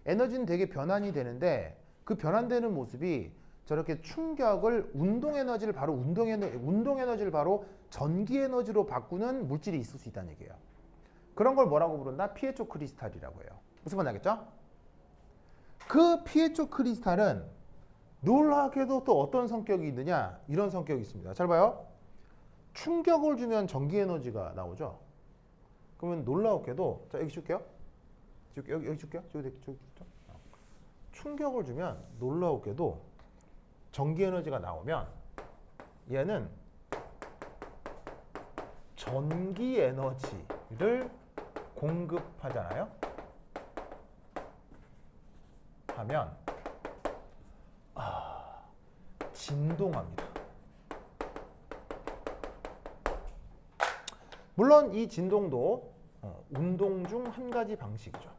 에너지는 되게 변환이 되는데 그 변환되는 모습이 저렇게 충격을 운동 에너지를 바로 전기 에너지로 바꾸는 물질이 있을 수 있다는 얘기예요. 그런 걸 뭐라고 부른다? 피에조 크리스탈이라고 해요. 무슨 말인지 알겠죠? 그 피에조 크리스탈은 놀랍게도 또 어떤 성격이 있느냐? 이런 성격이 있습니다. 잘 봐요. 충격을 주면 전기 에너지가 나오죠. 그러면 놀랍게도 자 여기 줄게요. 여기 줄게요. 저기 충격을 주면 놀랍게도 전기 에너지가 나오면 얘는 전기 에너지를 공급하잖아요. 하면 진동합니다. 물론 이 진동도 운동 중 한 가지 방식이죠.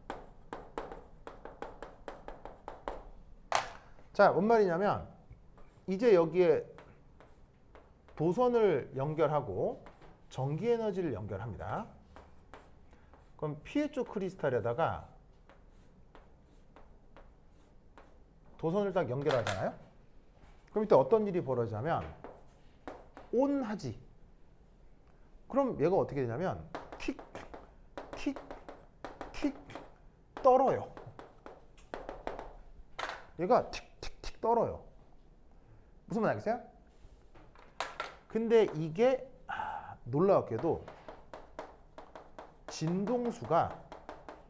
자, 뭔 말이냐면 이제 여기에 도선을 연결하고 전기 에너지를 연결합니다. 그럼 피에조 크리스탈에다가 도선을 딱 연결하잖아요. 그럼 이때 어떤 일이 벌어지냐면 온하지. 그럼 얘가 어떻게 되냐면 틱, 틱, 틱 떨어요. 얘가 틱, 틱, 틱 떨어요. 무슨 말 알겠어요? 근데 이게 놀랍게도 진동수가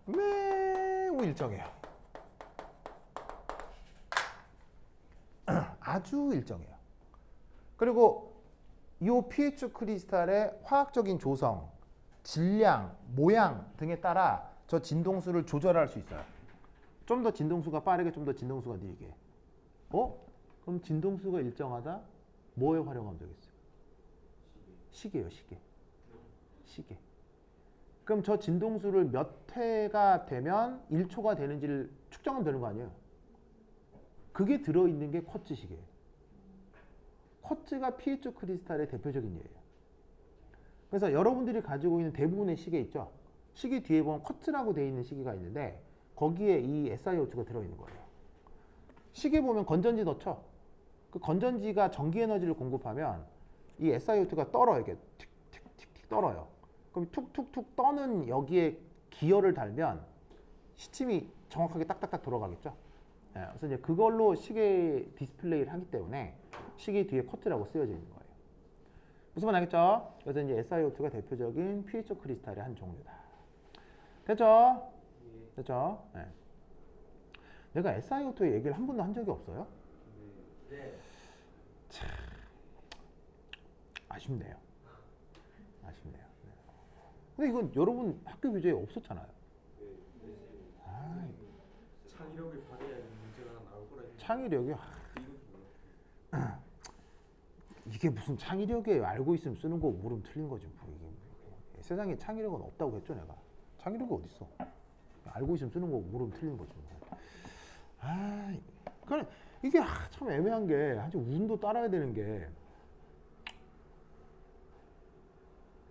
매우 일정해요. 아주 일정해요. 그리고 이 피에조 크리스탈의 화학적인 조성, 질량, 모양 등에 따라 저 진동수를 조절할 수 있어요. 좀 더 진동수가 빠르게, 좀 더 진동수가 느리게. 그럼 진동수가 일정하다? 뭐에 활용하면 되겠어요? 시계요, 시계. 시계. 그럼 저 진동수를 몇 회가 되면 1초가 되는지를 측정하면 되는 거 아니에요? 그게 들어있는 게 쿼츠 시계예요. 쿼츠가 피에조 크리스탈의 대표적인 예예요. 그래서 여러분들이 가지고 있는 대부분의 시계 있죠? 시계 뒤에 보면 쿼츠라고 되어 있는 시계가 있는데 거기에 이 SiO2가 들어있는 거예요. 시계 보면 건전지 넣죠? 그 건전지가 전기 에너지를 공급하면 이 SiO2가 떨어요. 이게 틱틱틱틱 떨어요. 그럼 툭툭툭 떠는 여기에 기어를 달면 시침이 정확하게 딱딱딱 돌아가겠죠? 그래서 이제 그걸로 시계 디스플레이를 하기 때문에 시계 뒤에 쿼츠라고 쓰여져 있는 거예요. 무슨 말 알겠죠? 그래서 이제 SiO2가 대표적인 피에조 크리스탈의 한 종류다. 됐죠? 됐죠? 네. 내가 SiO2의 얘기를 한 번도 한 적이 없어요? 네. 참 아쉽네요. 아쉽네요. 네. 근데 이건 여러분 학교 교재에 없었잖아요. 창의력을 발휘해야 하는 문제가 하나 나올 거라. 창의력이 이게 무슨 창의력에 알고 있으면 쓰는 거 모르면 틀린 거지. 뭐 이게 세상에 창의력은 없다고 했죠 내가. 창의력이 어딨어? 알고 있으면 쓰는 거고 모르면 틀리는 거지. 그러니까 이게 참 애매한 게 아주 운도 따라야 되는 게.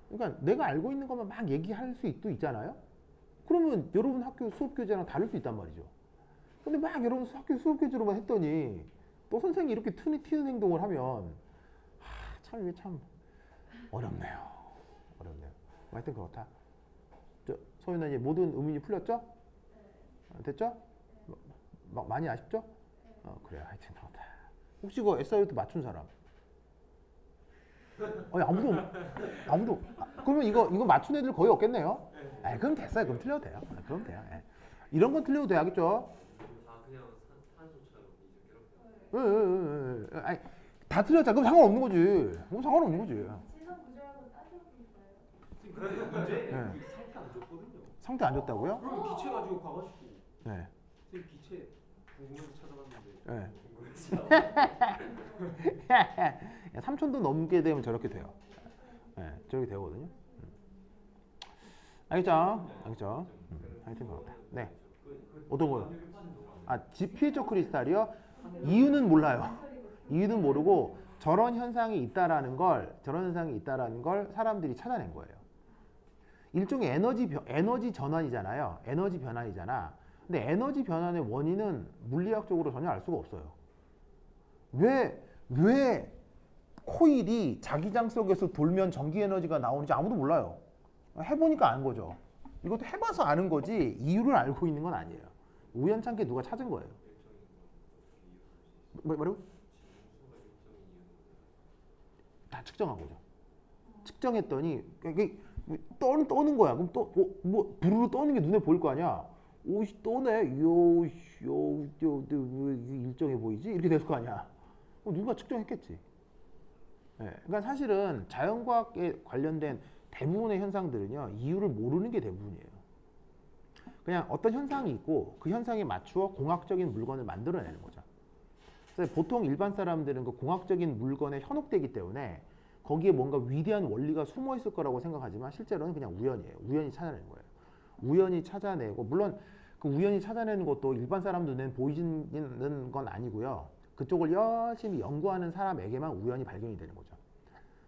그러니까 내가 알고 있는 것만 막 얘기할 수도 있잖아요. 그러면 여러분 학교 수업 교재랑 다를 수 있단 말이죠. 근데 막 여러분 학교 수업 교재로만 했더니 또 선생님이 이렇게 튀는 행동을 하면 참 이게 참 어렵네요. 어렵네요. 하여튼 그렇다. 소윤아 이제 모든 의문이 풀렸죠? 됐죠? 막 많이 아쉽죠? 그래 하여튼 그렇다. 혹시 그 SIOT 맞춘 사람? 아무도. 그러면 이거 맞춘 애들 거의 없겠네요. 그럼 됐어요. 그럼 틀려도 돼요. 그럼 돼요. 이런 건 틀려도 돼야겠죠? 다 그냥 탄소처럼 이제 그렇게. 다 틀렸잖아. 그럼 상관없는 거지. 그럼 상관없는 거지. 시선 구조하고 따져볼까요? 그래 문제 네. 상태 안 좋거든요. 상태 안 좋다고요? 그럼 기체 가지고 가가지고 네. 선생님 기체 궁금해서 찾아봤는데. 네. 궁금해서. 3천도 넘게 되면 저렇게 돼요. 저렇게 되거든요. 알겠죠? 하여튼 그렇다. 네. 어떤 거요? pH 크리스탈이요? 이유는 몰라요. 이유는 모르고 저런 현상이 있다라는 걸 사람들이 찾아낸 거예요. 일종의 에너지 전환이잖아요. 에너지 변환이잖아. 근데 에너지 변환의 원인은 물리학적으로 전혀 알 수가 없어요. 왜 코일이 자기장 속에서 돌면 전기 에너지가 나오는지 아무도 몰라요. 해보니까 아는 거죠. 이것도 해봐서 아는 거지 이유를 알고 있는 건 아니에요. 우연찮게 누가 찾은 거예요. 뭐라고? 다 측정한 거죠. 측정했더니 이게 떠는 거야. 그럼 뭐 부르르 떠는 게 눈에 보일 거 아니야. 오씨 떠네. 왜 일정해 보이지? 이렇게 됐을 거 아니야. 누가 측정했겠지. 그러니까 사실은 자연과학에 관련된 대부분의 현상들은요 이유를 모르는 게 대부분이에요. 그냥 어떤 현상이 있고 그 현상에 맞추어 공학적인 물건을 만들어내는 거죠. 그래서 보통 일반 사람들은 그 공학적인 물건에 현혹되기 때문에 거기에 뭔가 위대한 원리가 숨어 있을 거라고 생각하지만 실제로는 그냥 우연이에요. 우연히 찾아내는 거예요. 우연히 찾아내고 물론 그 우연히 찾아내는 것도 일반 사람 눈에는 보이는 건 아니고요. 그쪽을 열심히 연구하는 사람에게만 우연히 발견이 되는 거죠.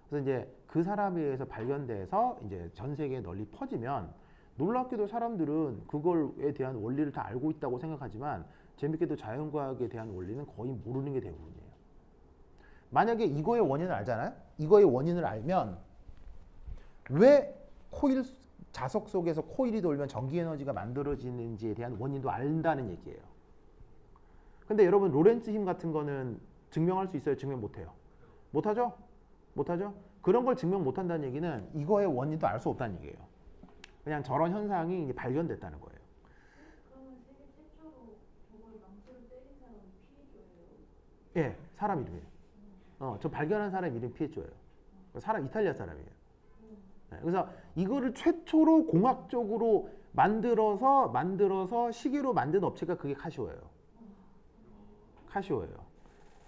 그래서 이제 그 사람에 의해서 발견돼서 이제 전 세계에 널리 퍼지면 놀랍게도 사람들은 그걸에 대한 원리를 다 알고 있다고 생각하지만 재밌게도 자연과학에 대한 원리는 거의 모르는 게 대부분이에요. 만약에 이거의 원인을 알잖아요? 이거의 원인을 알면 왜 코일 자석 속에서 코일이 돌면 전기 에너지가 만들어지는지에 대한 원인도 안다는 얘기예요. 근데 여러분 로렌츠 힘 같은 거는 증명할 수 있어요? 증명 못해요? 못하죠? 못하죠? 그런 걸 증명 못한다는 얘기는 이거의 원인도 알 수 없다는 얘기예요. 그냥 저런 현상이 이제 발견됐다는 거예요. 그러면 세계 최초로 저걸 망토를 때린 사람이 피해줘예요? 예, 사람 이름이에요. 저 발견한 사람 이름 피에조예요. 사람 이탈리아 사람이에요. 그래서 이거를 최초로 공학적으로 만들어서 시계로 만든 업체가 그게 카시오예요. 카시오예요.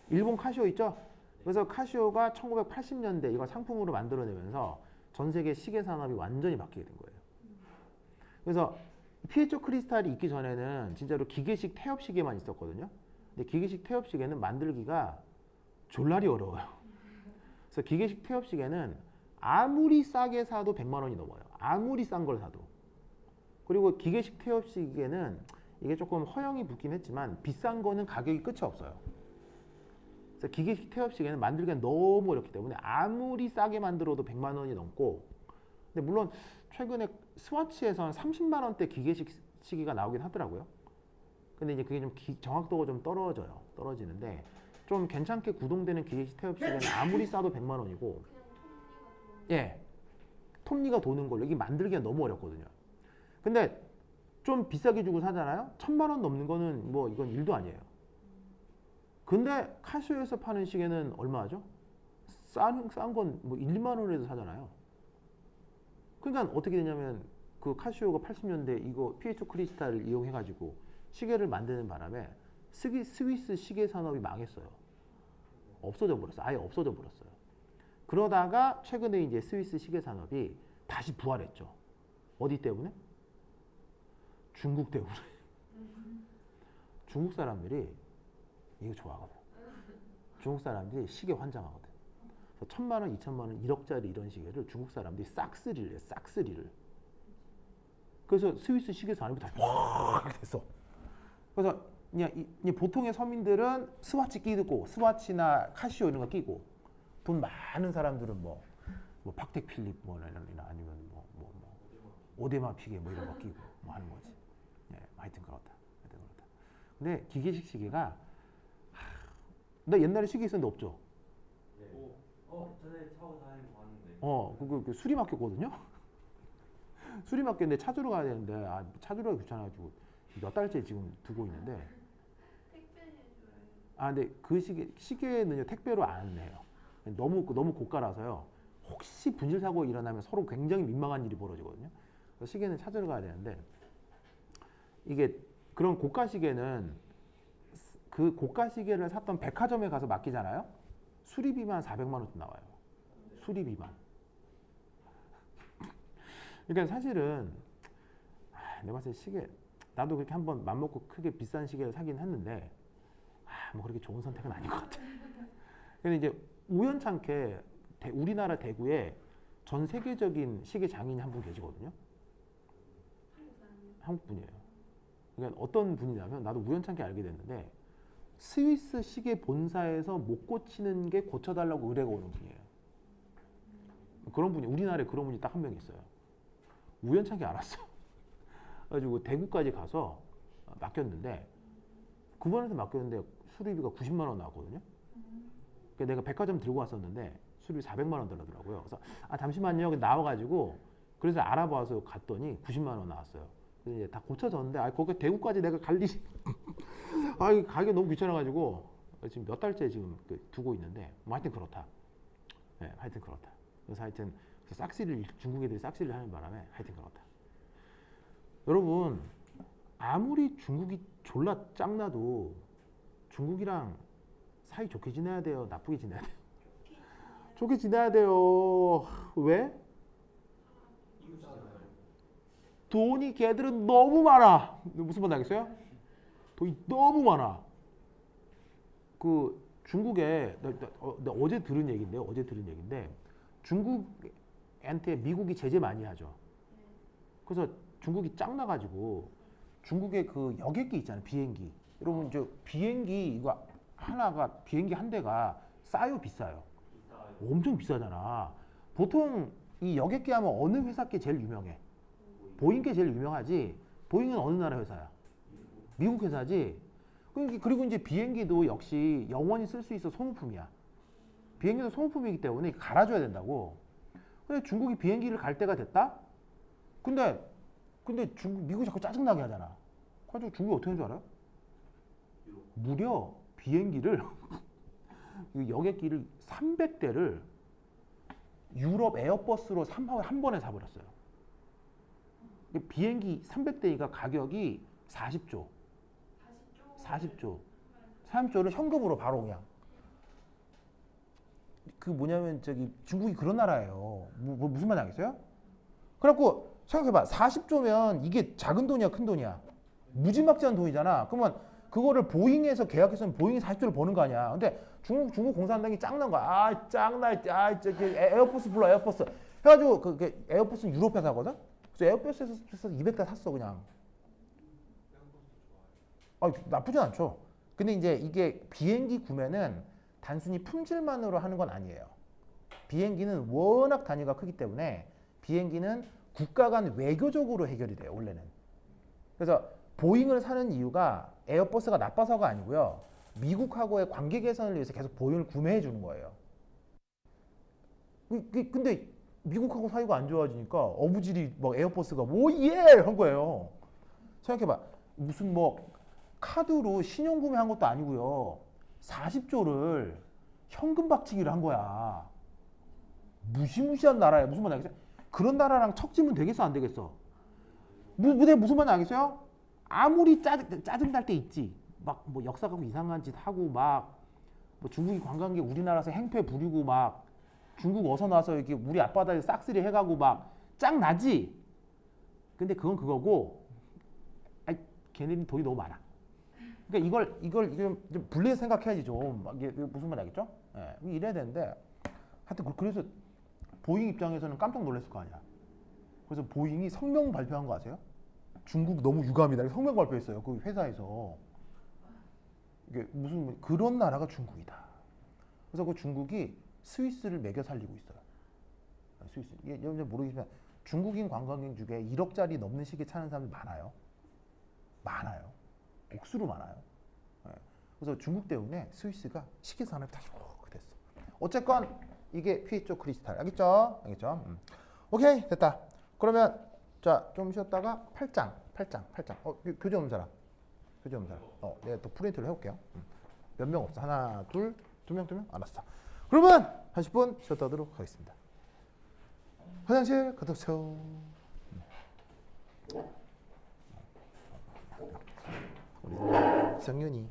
일본 카시오 있죠? 그래서 카시오가 1980년대 이걸 상품으로 만들어내면서 전 세계 시계 산업이 완전히 바뀌게 된 거예요. 그래서 pH 크리스탈이 있기 전에는 진짜로 기계식 태엽 시계만 있었거든요. 근데 기계식 태엽 시계는 만들기가 졸라리 어려워요. 그래서 기계식 태엽 시계는 아무리 싸게 사도 100만 원이 넘어요. 아무리 싼 걸 사도. 그리고 기계식 태엽 시계는 이게 조금 허영이 붙긴 했지만 비싼 거는 가격이 끝이 없어요. 그래서 기계식 태엽 시계는 만들기가 너무 어렵기 때문에 아무리 싸게 만들어도 100만 원이 넘고, 근데 물론 최근에 스와치에서는 30만 원대 기계식 시계가 나오긴 하더라고요. 근데 이제 그게 좀 정확도가 좀 떨어지는데 좀 괜찮게 구동되는 기계식 태엽 시계는 아무리 싸도 100만 원이고, 예, 톱니가 도는 걸로 이게 만들기가 너무 어렵거든요. 근데 좀 비싸게 주고 사잖아요. 1000만 원 넘는 거는 뭐 이건 일도 아니에요. 근데 카시오에서 파는 시계는 얼마 하죠? 싼 건 뭐 1만 원에도 사잖아요. 그러니까 어떻게 되냐면 그 카시오가 80년대 이거 pH 크리스탈을 이용해가지고 시계를 만드는 바람에 스위스 시계 산업이 망했어요. 없어져 버렸어요. 아예 없어져 버렸어요. 그러다가 최근에 이제 스위스 시계 산업이 다시 부활했죠. 어디 때문에? 중국 때문에. 중국 사람들이 이거 좋아하거든. 중국 사람들이 시계 환장하거든. 그래서 1,000만 원, 2,000만 원, 1억짜리 이런 시계를 중국 사람들이 싹쓸이를 해. 싹쓸이를. 그래서 스위스 시계 산업이 다 됐어. 그래서 그냥 보통의 서민들은 스와치 끼고 스와치나 카시오 이런 거 끼고 돈 많은 사람들은 뭐 팍텍 필립 뭐 아니면 뭐 오데마 피게 뭐 이런 거 끼고 뭐 하는 거지. 예, 하여튼 그렇다. 근데 기계식 시계가 나 옛날에 시계 있었는데 없죠. 네. 전에 차고 다니는 거 봤는데. 그 수리 맡겼거든요. 수리 맡겼는데 찾으러 가야 되는데 찾으러 가기 귀찮아가지고 몇 달째 지금 두고 있는데. 택배 해줘요. 근데 그 시계는요 택배로 안 해요. 너무 고가라서요. 혹시 분실 사고 일어나면 서로 굉장히 민망한 일이 벌어지거든요. 그래서 시계는 찾으러 가야 되는데 이게 그런 고가 시계는 그 고가 시계를 샀던 백화점에 가서 맡기잖아요. 수리비만 400만 원 나와요. 수리비만. 그러니까 사실은 내가 봤을 때 시계 나도 그렇게 한번 맘먹고 크게 비싼 시계를 사긴 했는데 뭐 그렇게 좋은 선택은 아닌 것 같아. 근데 이제 우연찮게 우리나라 대구에 전 세계적인 시계 장인이 한 분 계시거든요. 한국 사람이요? 한국 분이에요. 그러니까 어떤 분이냐면 나도 우연찮게 알게 됐는데 스위스 시계 본사에서 못 고치는 게 고쳐달라고 의뢰가 오는 분이에요. 그런 분이 우리나라에 그런 분이 딱 한 명 있어요. 우연찮게 알았어. 그래가지고 대구까지 가서 맡겼는데 그분한테 맡겼는데 수리비가 90만 원 나왔거든요. 그러니까 내가 백화점 들고 왔었는데 수리비 400만 원 들더라고요. 그래서 잠시만요. 나와가지고 그래서 알아봐서 갔더니 90만 원 나왔어요. 그래서 이제 다 고쳐졌는데 거기 대구까지 내가 갈 일이 가기가 너무 귀찮아가지고 지금 몇 달째 지금 두고 있는데 뭐 하여튼 그렇다. 네, 하여튼 그렇다. 그래서 하여튼 싹쓸이를 중국 애들이 싹쓸이를 하는 바람에 하여튼 그렇다. 여러분 아무리 중국이 졸라 짱나도 중국이랑 사이 좋게 지내야 돼요? 나쁘게 지내야 돼요? 좋게 지내야 돼요. 왜? 돈이 걔들은 너무 많아. 무슨 말 알겠어요? 돈이 너무 많아. 그 중국에 나 어제 들은 얘기인데 중국한테 미국이 제재 많이 하죠. 그래서 중국이 짱나가지고 중국의 그 여객기 있잖아요. 비행기. 여러분 비행기 이거 비행기 한 대가 싸요 비싸요? 엄청 비싸잖아. 보통 이 여객기 하면 어느 회사께 제일 유명해? 보잉께 제일 유명하지. 보잉은 어느 나라 회사야? 미국 회사지. 그리고 이제 비행기도 역시 영원히 쓸 수 있어 소모품이야. 비행기도 소모품이기 때문에 갈아줘야 된다고. 근데 중국이 비행기를 갈 때가 됐다? 근데 미국이 자꾸 짜증나게 하잖아. 그래가지고 중국이 어떻게 하는 줄 알아요? 무려 비행기를 여객기를 300대를 유럽 에어버스로 한 번에 사버렸어요. 비행기 300대니까 가격이 40조. 40조를 현금으로 바로 그냥. 그 뭐냐면 중국이 그런 나라예요. 무슨 말인지 알겠어요? 그래갖고 생각해봐. 40조면 이게 작은 돈이야, 큰 돈이야? 무지막지한 돈이잖아. 그러면 그거를 보잉에서 계약했으면 보잉이 40조를 버는 거 아니야. 근데 중국 공산당이 짱난 거야. 짱나. 에어버스 불러, 에어버스. 해가지고 그 에어버스는 유럽 회사거든? 그래서 에어버스에서 200대 샀어, 그냥. 나쁘진 않죠. 근데 이제 이게 비행기 구매는 단순히 품질만으로 하는 건 아니에요. 비행기는 워낙 단위가 크기 때문에 비행기는 국가 간 외교적으로 해결이 돼요, 원래는. 그래서 보잉을 사는 이유가 에어버스가 나빠서가 아니고요. 미국하고의 관계 개선을 위해서 계속 보잉을 구매해 주는 거예요. 근데 미국하고 사이가 안 좋아지니까 어부질이 막 에어버스가 한 거예요. 생각해봐. 무슨 카드로 신용 구매한 것도 아니고요. 40조를 현금 박치기를 한 거야. 무시무시한 나라야. 무슨 말 알겠어요? 그런 나라랑 척지면 되겠어, 안 되겠어? 무슨 말인지 알겠어요? 아무리 짜증 날 때 있지. 막 역사 갖고 이상한 짓 하고 중국이 관광객 우리나라에서 행패 부리고 중국 어서 나서 이렇게 우리 앞바다에 싹쓸이 해가고 짱 나지. 근데 그건 그거고, 아이, 걔네는 돈이 너무 많아. 그러니까 이걸 좀 분리해서 생각해야지 좀. 이게 무슨 말 알겠죠? 예, 이래야 되는데, 하여튼 그래서 보잉 입장에서는 깜짝 놀랐을 거 아니야. 그래서 보잉이 성명 발표한 거 아세요? 중국 너무 유감이다. 성명 발표했어요. 그 회사에서. 이게 무슨 그런 나라가 중국이다. 그래서 그 중국이 스위스를 매겨 살리고 있어요. 스위스. 이게 여러분 모르겠지만 중국인 관광객 중에 1억짜리 넘는 시계 차는 사람이 많아요. 많아요. 억수로 많아요. 예. 그래서 중국 때문에 스위스가 시계 산업이 다시 됐어. 어쨌건 이게 피에조 크리스탈. 알겠죠? 알겠죠? 오케이 됐다. 그러면 자 좀 쉬었다가 8장. 교재 없는 사람. 교재 없는 사람. 내가 또 프린트를 해올게요. 몇 명 없어? 하나, 둘, 두 명? 알았어. 그러면 한 10분 쉬었다 하도록 하겠습니다. 화장실 갔다 오세요. 우리 성윤이.